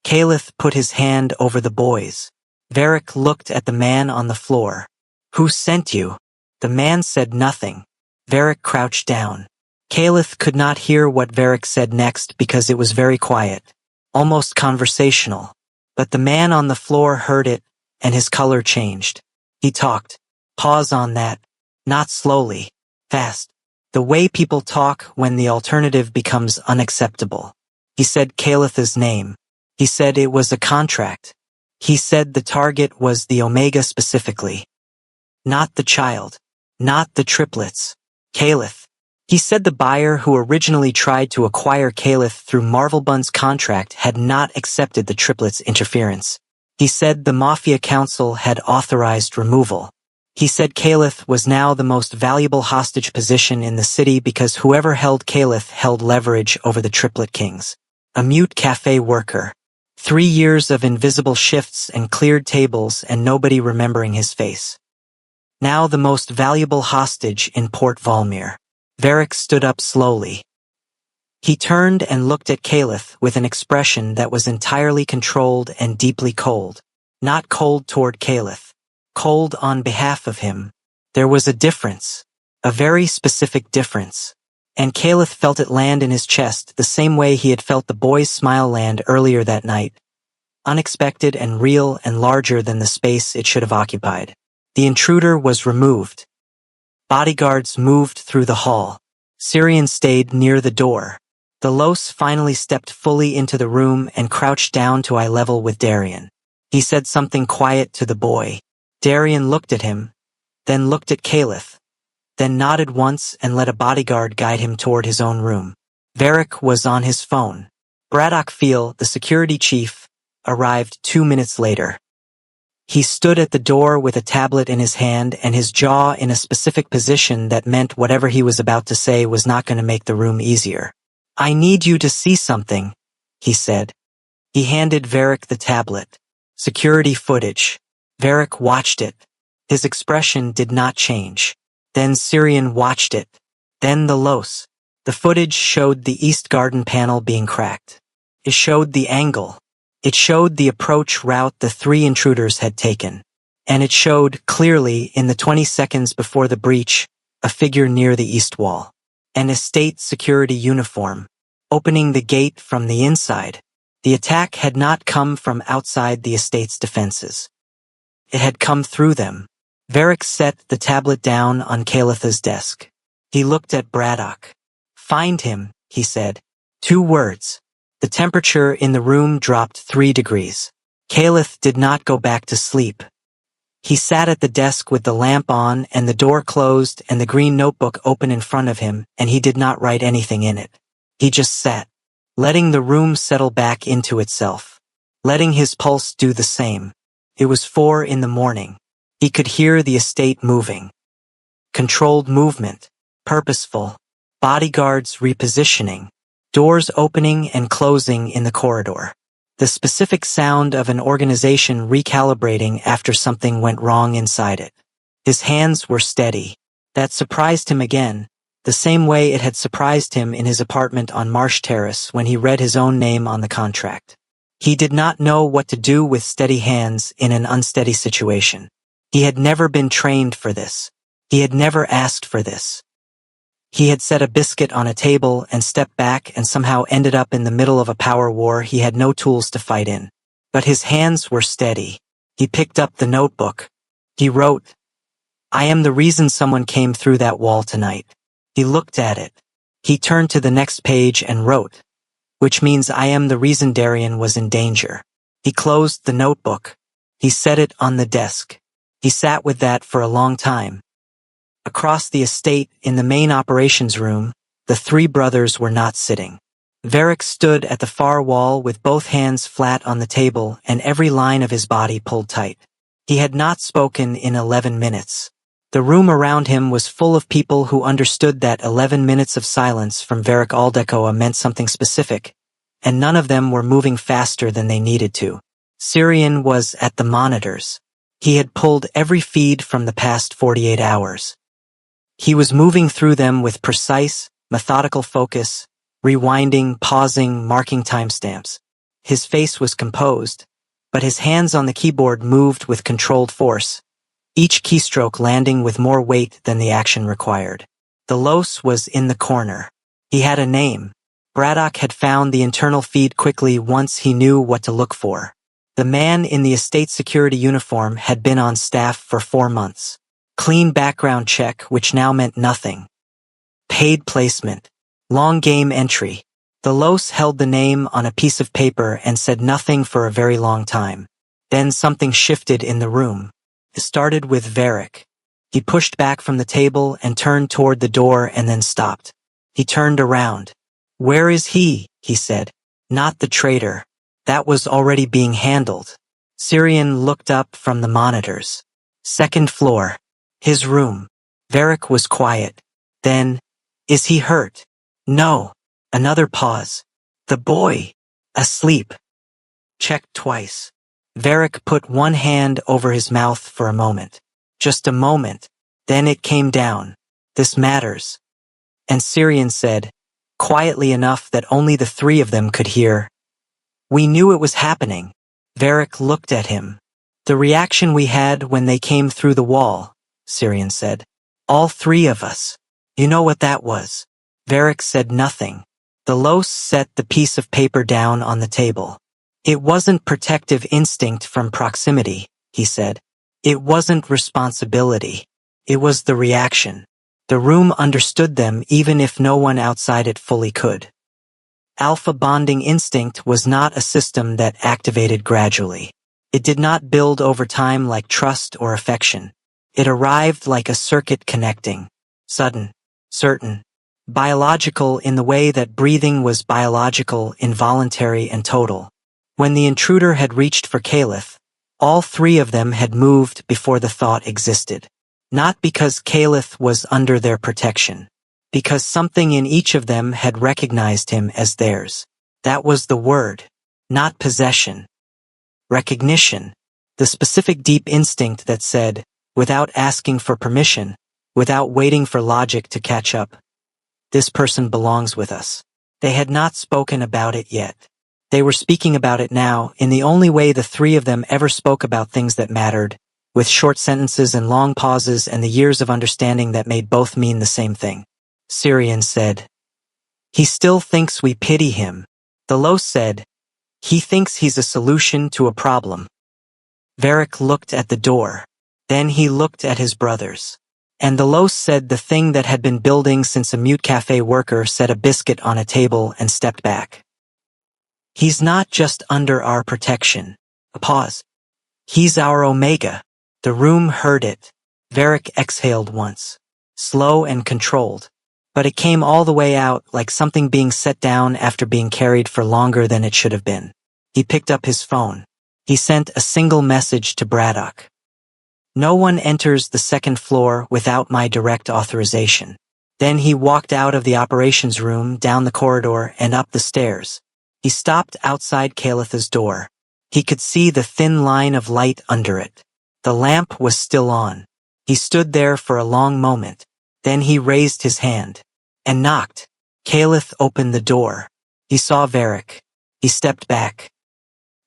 Caliph put his hand over the boys. Varric looked at the man on the floor. "Who sent you?" The man said nothing. Varric crouched down. Caliph could not hear what Varric said next because it was very quiet, almost conversational. But the man on the floor heard it, and his color changed. He talked. Pause on that. Not slowly. Fast. The way people talk when the alternative becomes unacceptable. He said Caliph's name. He said it was a contract. He said the target was the Omega specifically. Not the child. Not the triplets. Caliph. He said the buyer who originally tried to acquire Caliph through Marvelbun's contract had not accepted the triplets' interference. He said the Mafia Council had authorized removal. He said Caliph was now the most valuable hostage position in the city because whoever held Caliph held leverage over the Triplet Kings. A mute cafe worker. 3 years of invisible shifts and cleared tables and nobody remembering his face. Now the most valuable hostage in Port Valmir. Varric stood up slowly. He turned and looked at Caliph with an expression that was entirely controlled and deeply cold. Not cold toward Caliph. Cold on behalf of him. There was a difference. A very specific difference. And Caliph felt it land in his chest the same way he had felt the boy's smile land earlier that night. Unexpected and real and larger than the space it should have occupied. The intruder was removed. Bodyguards moved through the hall. Syrian stayed near the door. The Los finally stepped fully into the room and crouched down to eye level with Darian. He said something quiet to the boy. Darian looked at him, then looked at Caliph, then nodded once and let a bodyguard guide him toward his own room. Varric was on his phone. Braddock Fiel, the security chief, arrived 2 minutes later. He stood at the door with a tablet in his hand and his jaw in a specific position that meant whatever he was about to say was not going to make the room easier. "I need you to see something," he said. He handed Varric the tablet. Security footage. Varric watched it. His expression did not change. Then Syrian watched it. Then the Los. The footage showed the East Garden panel being cracked. It showed the angle. It showed the approach route the 3 intruders had taken. And it showed, clearly, in the 20 seconds before the breach, a figure near the east wall. An estate security uniform. Opening the gate from the inside. The attack had not come from outside the estate's defenses. It had come through them. Varric set the tablet down on Caliph's desk. He looked at Braddock. "Find him," he said. 2 words. The temperature in the room dropped 3 degrees. Caliph did not go back to sleep. He sat at the desk with the lamp on and the door closed and the green notebook open in front of him, and he did not write anything in it. He just sat, letting the room settle back into itself, letting his pulse do the same. It was 4 in the morning. He could hear the estate moving. Controlled movement, purposeful, bodyguards repositioning, doors opening and closing in the corridor. The specific sound of an organization recalibrating after something went wrong inside it. His hands were steady. That surprised him again, the same way it had surprised him in his apartment on Marsh Terrace when he read his own name on the contract. He did not know what to do with steady hands in an unsteady situation. He had never been trained for this. He had never asked for this. He had set a biscuit on a table and stepped back and somehow ended up in the middle of a power war he had no tools to fight in. But his hands were steady. He picked up the notebook. He wrote, "I am the reason someone came through that wall tonight." He looked at it. He turned to the next page and wrote, "Which means I am the reason Darian was in danger." He closed the notebook. He set it on the desk. He sat with that for a long time. Across the estate, in the main operations room, the 3 brothers were not sitting. Varric stood at the far wall with both hands flat on the table and every line of his body pulled tight. He had not spoken in 11 minutes. The room around him was full of people who understood that 11 minutes of silence from Varric Aldecoa meant something specific, and none of them were moving faster than they needed to. Syrian was at the monitors. He had pulled every feed from the past 48 hours. He was moving through them with precise, methodical focus, rewinding, pausing, marking timestamps. His face was composed, but his hands on the keyboard moved with controlled force, each keystroke landing with more weight than the action required. The Los was in the corner. He had a name. Braddock had found the internal feed quickly once he knew what to look for. The man in the estate security uniform had been on staff for 4 months. Clean background check, which now meant nothing. Paid placement. Long game entry. The Los held the name on a piece of paper and said nothing for a very long time. Then something shifted in the room. It started with Varric. He pushed back from the table and turned toward the door and then stopped. He turned around. "Where is he?" he said. "Not the traitor. That was already being handled." Syrian looked up from the monitors. "Second floor. His room." Varric was quiet. Then, "Is he hurt?" "No." Another pause. "The boy. Asleep." Checked twice. Varric put one hand over his mouth for a moment. Just a moment. Then it came down. "This matters." And Syrian said, quietly enough that only the 3 of them could hear, "We knew it was happening." Varric looked at him. "The reaction we had when they came through the wall," Syrian said. "All 3 of us. You know what that was." Varric said nothing. The Los set the piece of paper down on the table. "It wasn't protective instinct from proximity," he said. "It wasn't responsibility. It was the reaction. The room understood them even if no one outside it fully could. Alpha bonding instinct was not a system that activated gradually. It did not build over time like trust or affection. It arrived like a circuit connecting. Sudden, certain, biological in the way that breathing was biological, involuntary, and total. When the intruder had reached for Caliph, all 3 of them had moved before the thought existed. Not because Caliph was under their protection. Because something in each of them had recognized him as theirs. That was the word, not possession. Recognition, the specific deep instinct that said, without asking for permission, without waiting for logic to catch up, "This person belongs with us." They had not spoken about it yet. They were speaking about it now in the only way the 3 of them ever spoke about things that mattered, with short sentences and long pauses and the years of understanding that made both mean the same thing. Syrian said, "He still thinks we pity him." The Los said, "He thinks he's a solution to a problem." Varric looked at the door. Then he looked at his brothers. And the Los said the thing that had been building since a mute cafe worker set a biscuit on a table and stepped back. He's not just under our protection. A pause. He's our Omega. The room heard it. Varric exhaled once. Slow and controlled. But it came all the way out like something being set down after being carried for longer than it should have been. He picked up his phone. He sent a single message to Braddock. No one enters the second floor without my direct authorization. Then he walked out of the operations room, down the corridor, and up the stairs. He stopped outside Calith's door. He could see the thin line of light under it. The lamp was still on. He stood there for a long moment. Then he raised his hand and knocked. Calith opened the door. He saw Varric. He stepped back.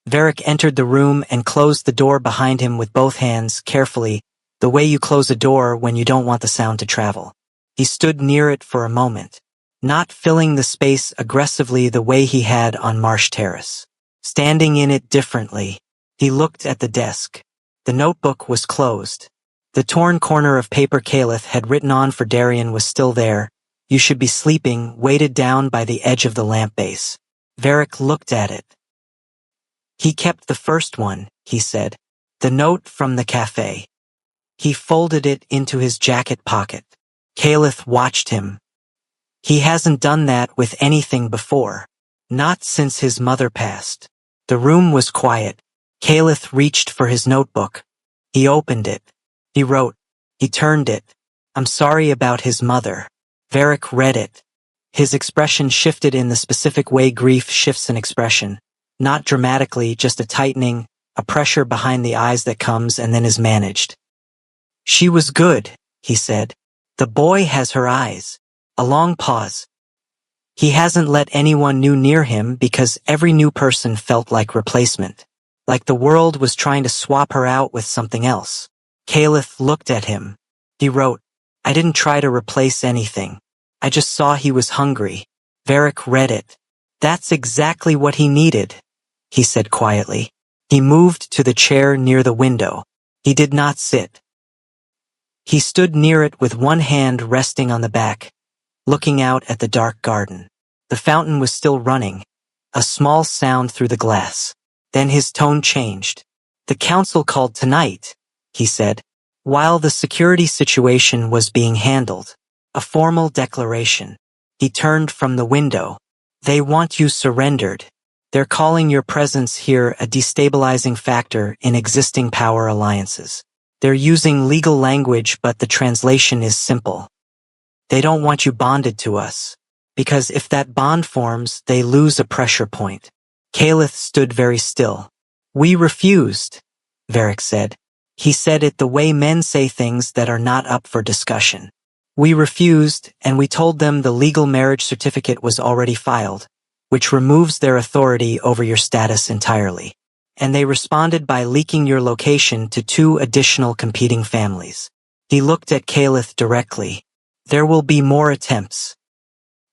Varric entered the room and closed the door behind him with both hands, carefully, the way you close a door when you don't want the sound to travel. He stood near it for a moment, not filling the space aggressively the way he had on Marsh Terrace. Standing in it differently, he looked at the desk. The notebook was closed. The torn corner of paper Calith had written on for Darian was still there. You should be sleeping, weighted down by the edge of the lamp base. Varric looked at it. He kept the first one, he said. The note from the cafe. He folded it into his jacket pocket. Calith watched him. He hasn't done that with anything before. Not since his mother passed. The room was quiet. Calith reached for his notebook. He opened it. He wrote. He turned it. I'm sorry about his mother. Varric read it. His expression shifted in the specific way grief shifts an expression. Not dramatically, just a tightening, a pressure behind the eyes that comes and then is managed. She was good, he said. The boy has her eyes. A long pause. He hasn't let anyone new near him because every new person felt like replacement. Like the world was trying to swap her out with something else. Calith looked at him. He wrote, I didn't try to replace anything. I just saw he was hungry. Varric read it. That's exactly what he needed, he said quietly. He moved to the chair near the window. He did not sit. He stood near it with one hand resting on the back, looking out at the dark garden. The fountain was still running, a small sound through the glass. Then his tone changed. The council called tonight, he said, while the security situation was being handled. A formal declaration. He turned from the window. They want you surrendered. They're calling your presence here a destabilizing factor in existing power alliances. They're using legal language, but the translation is simple. They don't want you bonded to us, because if that bond forms, they lose a pressure point. Calith stood very still. We refused, Varric said. He said it the way men say things that are not up for discussion. We refused, and we told them the legal marriage certificate was already filed, which removes their authority over your status entirely. And they responded by leaking your location to 2 additional competing families. He looked at Calith directly. There will be more attempts.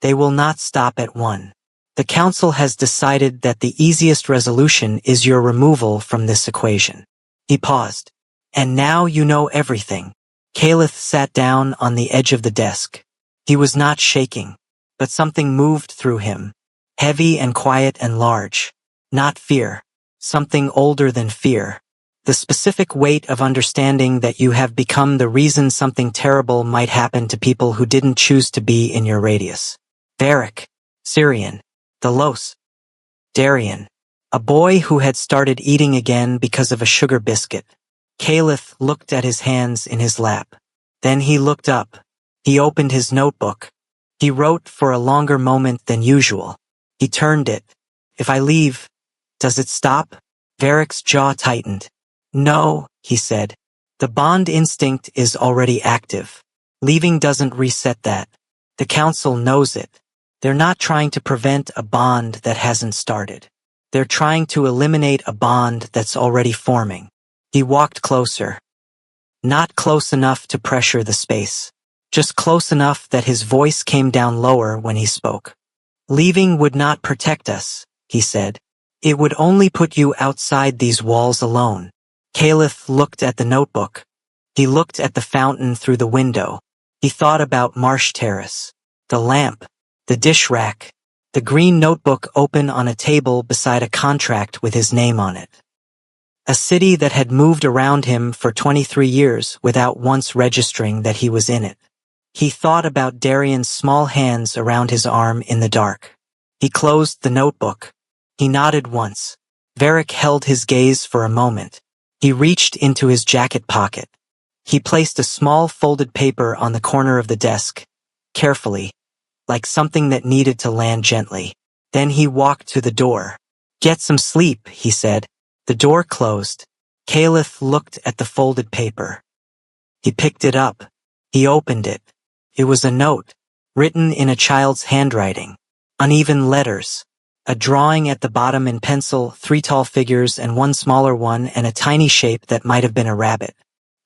They will not stop at one. The council has decided that the easiest resolution is your removal from this equation. He paused. And now you know everything. Calith sat down on the edge of the desk. He was not shaking, but something moved through him, heavy and quiet and large. Not fear. Something older than fear. The specific weight of understanding that you have become the reason something terrible might happen to people who didn't choose to be in your radius. Varric, Syrian, Delos, Darian, a boy who had started eating again because of a sugar biscuit. Calith looked at his hands in his lap. Then he looked up. He opened his notebook. He wrote for a longer moment than usual. He turned it. If I leave, does it stop? Varric's jaw tightened. No, he said. The bond instinct is already active. Leaving doesn't reset that. The council knows it. They're not trying to prevent a bond that hasn't started. They're trying to eliminate a bond that's already forming. He walked closer. Not close enough to pressure the space. Just close enough that his voice came down lower when he spoke. Leaving would not protect us, he said. It would only put you outside these walls alone. Calith looked at the notebook. He looked at the fountain through the window. He thought about Marsh Terrace, the lamp, the dish rack, The green notebook open on a table beside a contract with his name on it. A city that had moved around him for 23 years without once registering that he was in it. He thought about Darian's small hands around his arm in the dark. He closed the notebook. He nodded once. Varric held his gaze for a moment. He reached into his jacket pocket. He placed a small folded paper on the corner of the desk, carefully, like something that needed to land gently. Then he walked to the door. "Get some sleep," he said. The door closed. Caliph looked at the folded paper. He picked it up. He opened it. It was a note, written in a child's handwriting. Uneven letters. A drawing at the bottom in pencil, 3 tall figures and 1 smaller one, and a tiny shape that might have been a rabbit.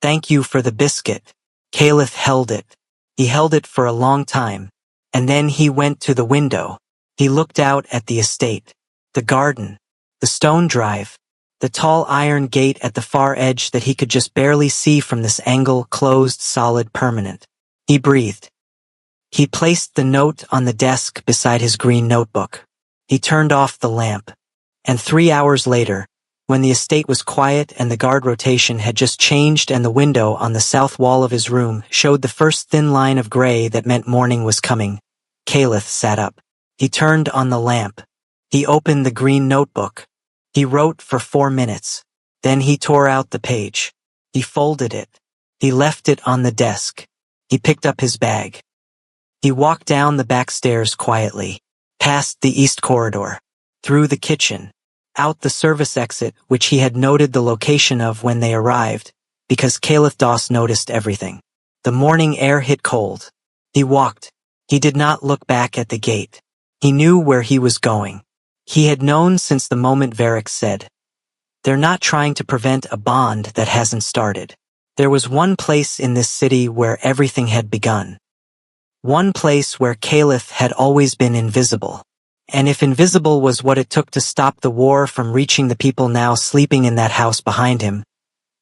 "Thank you for the biscuit." Caliph held it. He held it for a long time, and then he went to the window. He looked out at the estate, the garden, the stone drive, the tall iron gate at the far edge that he could just barely see from this angle, closed, solid, permanent. He breathed. He placed the note on the desk beside his green notebook. He turned off the lamp, and 3 hours later, when the estate was quiet and the guard rotation had just changed and the window on the south wall of his room showed the first thin line of gray that meant morning was coming, Caliph sat up. He turned on the lamp. He opened the green notebook. He wrote for 4 minutes. Then he tore out the page. He folded it. He left it on the desk. He picked up his bag. He walked down the back stairs quietly, past the east corridor, through the kitchen, out the service exit which he had noted the location of when they arrived, because Caliph Doss noticed everything. The morning air hit cold. He walked. He did not look back at the gate. He knew where he was going. He had known since the moment Varric said, "They're not trying to prevent a bond that hasn't started." There was one place in this city where everything had begun. One place where Caliph had always been invisible. And if invisible was what it took to stop the war from reaching the people now sleeping in that house behind him,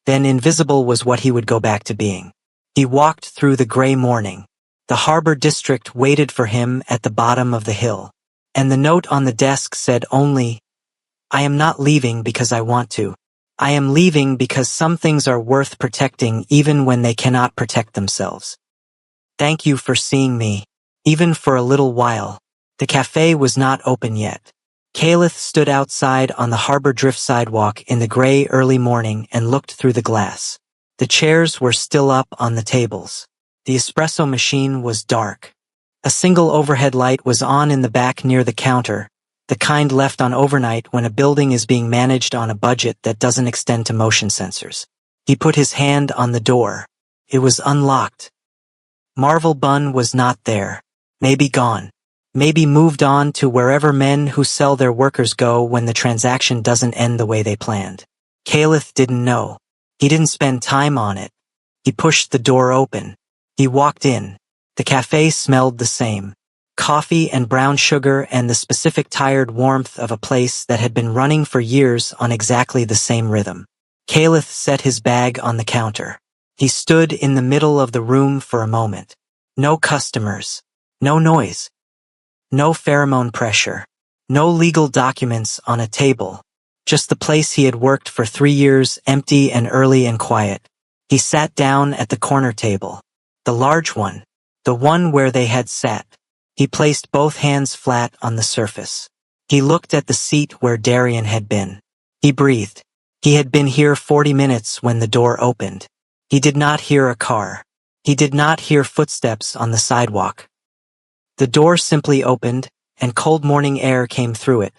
then invisible was what he would go back to being. He walked through the gray morning. The harbor district waited for him at the bottom of the hill. And the note on the desk said only, "I am not leaving because I want to. I am leaving because some things are worth protecting even when they cannot protect themselves. Thank you for seeing me, even for a little while." The cafe was not open yet. Caliph stood outside on the harbor drift sidewalk in the gray early morning and looked through the glass. The chairs were still up on the tables. The espresso machine was dark. A single overhead light was on in the back near the counter, the kind left on overnight when a building is being managed on a budget that doesn't extend to motion sensors. He put his hand on the door. It was unlocked. Marvel Bun was not there. Maybe gone. Maybe moved on to wherever men who sell their workers go when the transaction doesn't end the way they planned. Caliph didn't know. He didn't spend time on it. He pushed the door open. He walked in. The cafe smelled the same. Coffee and brown sugar and the specific tired warmth of a place that had been running for years on exactly the same rhythm. Caliph set his bag on the counter. He stood in the middle of the room for a moment. No customers. No noise. No pheromone pressure. No legal documents on a table. Just the place he had worked for 3 years, empty and early and quiet. He sat down at the corner table. The large one. The one where they had sat. He placed both hands flat on the surface. He looked at the seat where Darian had been. He breathed. He had been here 40 minutes when the door opened. He did not hear a car. He did not hear footsteps on the sidewalk. The door simply opened, and cold morning air came through it,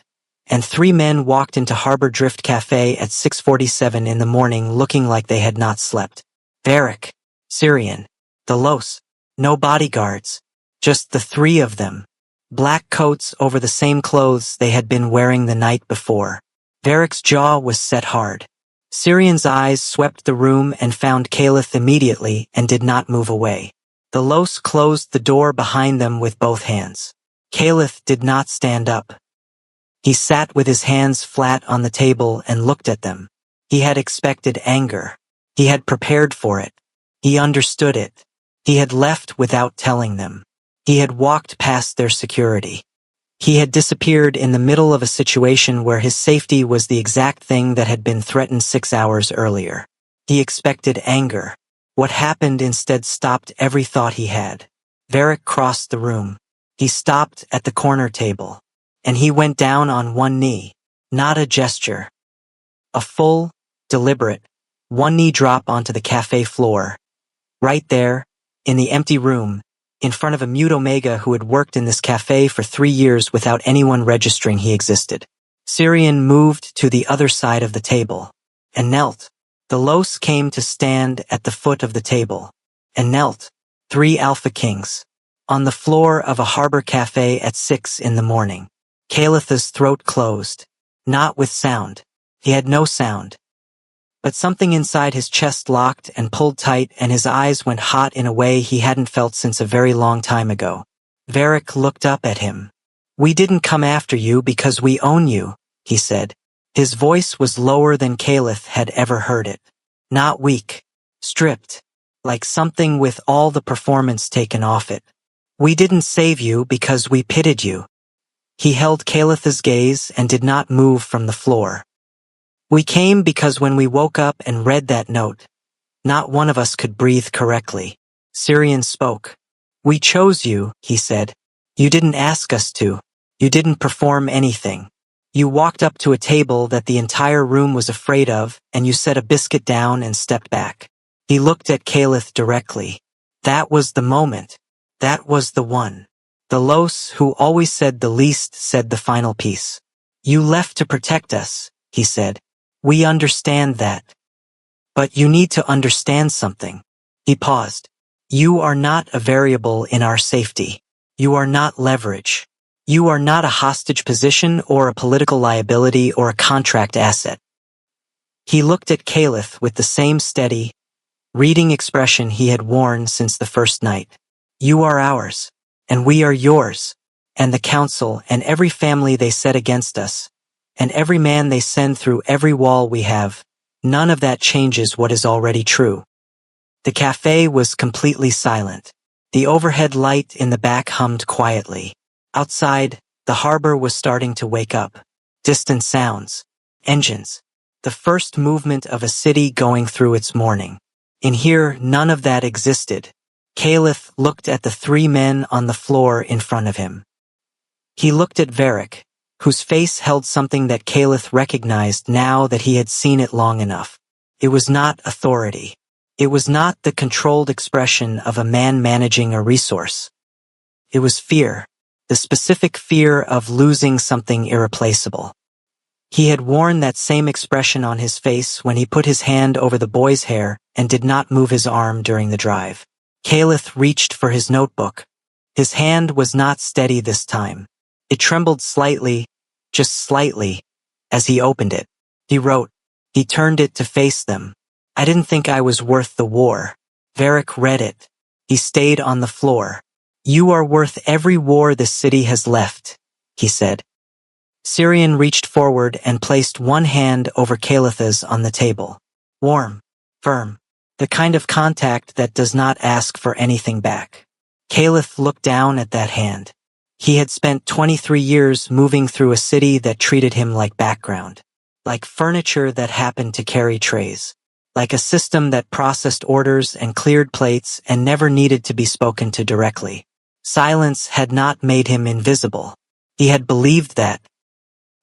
and 3 men walked into Harbor Drift Cafe at 6:47 in the morning looking like they had not slept. Varric, Syrian, Delos, no bodyguards, just the 3 of them. Black coats over the same clothes they had been wearing the night before. Varric's jaw was set hard. Syrian's eyes swept the room and found Caliph immediately and did not move away. The Los closed the door behind them with both hands. Caliph did not stand up. He sat with his hands flat on the table and looked at them. He had expected anger. He had prepared for it. He understood it. He had left without telling them. He had walked past their security. He had disappeared in the middle of a situation where his safety was the exact thing that had been threatened 6 hours earlier. He expected anger. What happened instead stopped every thought he had. Varric crossed the room. He stopped at the corner table. And he went down on one knee. Not a gesture. A full, deliberate, one-knee drop onto the cafe floor. Right there, in the empty room, in front of a mute Omega who had worked in this cafe for 3 years without anyone registering he existed. Syrian moved to the other side of the table and knelt. The Los came to stand at the foot of the table and knelt. 3 Alpha Kings. On the floor of a harbor cafe at 6 in the morning. Calith's throat closed. Not with sound. He had no sound. But something inside his chest locked and pulled tight, and his eyes went hot in a way he hadn't felt since a very long time ago. Varric looked up at him. "We didn't come after you because we own you," he said. His voice was lower than Calith had ever heard it. Not weak. Stripped. Like something with all the performance taken off it. "We didn't save you because we pitied you." He held Calith's gaze and did not move from the floor. "We came because when we woke up and read that note, not one of us could breathe correctly." Syrian spoke. "We chose you," he said. "You didn't ask us to. You didn't perform anything. You walked up to a table that the entire room was afraid of, and you set a biscuit down and stepped back." He looked at Calith directly. That was the moment. That was the one. The Los, who always said the least, said the final piece. "You left to protect us," he said. "We understand that. But you need to understand something." He paused. "You are not a variable in our safety. You are not leverage. You are not a hostage position or a political liability or a contract asset." He looked at Calith with the same steady, reading expression he had worn since the first night. "You are ours, and we are yours, and the council and every family they set against us, and every man they send through every wall we have, none of that changes what is already true." The cafe was completely silent. The overhead light in the back hummed quietly. Outside, the harbor was starting to wake up. Distant sounds. Engines. The first movement of a city going through its morning. In here, none of that existed. Calith looked at the 3 men on the floor in front of him. He looked at Varric, whose face held something that Calith recognized now that he had seen it long enough. It was not authority. It was not the controlled expression of a man managing a resource. It was fear, the specific fear of losing something irreplaceable. He had worn that same expression on his face when he put his hand over the boy's hair and did not move his arm during the drive. Calith reached for his notebook. His hand was not steady this time. It trembled slightly, just slightly, as he opened it. He wrote. He turned it to face them. "I didn't think I was worth the war." Varric read it. He stayed on the floor. "You are worth every war this city has left," he said. Syrian reached forward and placed one hand over Calith's on the table. Warm, firm, the kind of contact that does not ask for anything back. Calith looked down at that hand. He had spent 23 years moving through a city that treated him like background, like furniture that happened to carry trays, like a system that processed orders and cleared plates and never needed to be spoken to directly. Silence had not made him invisible. He had believed that.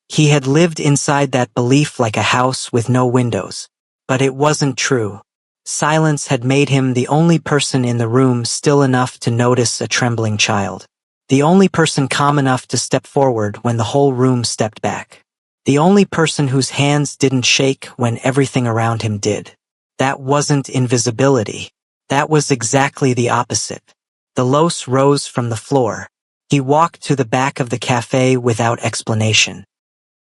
He had lived inside that belief like a house with no windows. But it wasn't true. Silence had made him the only person in the room still enough to notice a trembling child. The only person calm enough to step forward when the whole room stepped back. The only person whose hands didn't shake when everything around him did. That wasn't invisibility. That was exactly the opposite. The Los rose from the floor. He walked to the back of the cafe without explanation.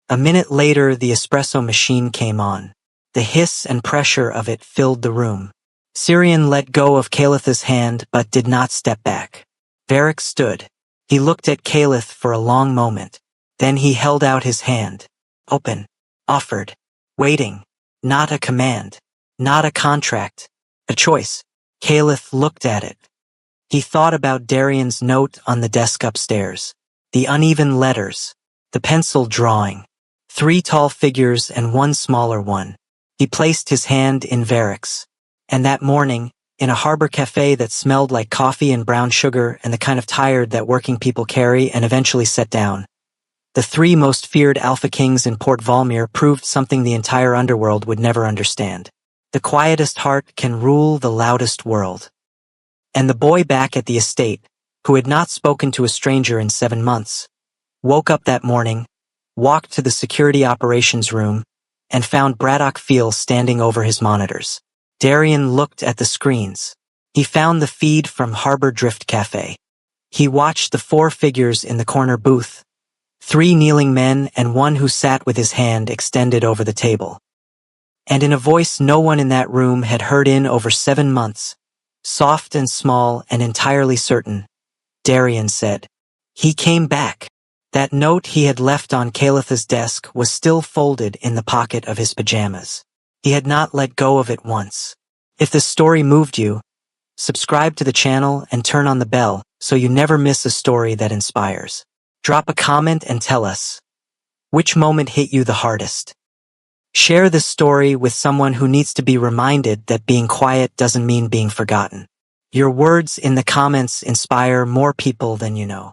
A minute later, the espresso machine came on. The hiss and pressure of it filled the room. Syrian let go of Calith's hand but did not step back. Varric stood. He looked at Calith for a long moment. Then he held out his hand. Open. Offered. Waiting. Not a command. Not a contract. A choice. Calith looked at it. He thought about Darian's note on the desk upstairs. the uneven letters, the pencil drawing, 3 tall figures and 1 smaller one. He placed his hand in Varick's. And that morning, in a harbor cafe that smelled like coffee and brown sugar and the kind of tired that working people carry and eventually set down, the 3 most feared Alpha Kings in Port Valmir proved something the entire underworld would never understand. The quietest heart can rule the loudest world. And the boy back at the estate, who had not spoken to a stranger in 7 months, woke up that morning, walked to the security operations room, and found Braddock Field standing over his monitors. Darian looked at the screens. He found the feed from Harbor Drift Cafe. He watched the 4 figures in the corner booth, 3 kneeling men and 1 who sat with his hand extended over the table. And in a voice no one in that room had heard in over 7 months, soft and small and entirely certain, Darian said, "He came back." That note he had left on Calith's desk was still folded in the pocket of his pajamas. He had not let go of it once. If this story moved you, subscribe to the channel and turn on the bell so you never miss a story that inspires. Drop a comment and tell us, which moment hit you the hardest? Share this story with someone who needs to be reminded that being quiet doesn't mean being forgotten. Your words in the comments inspire more people than you know.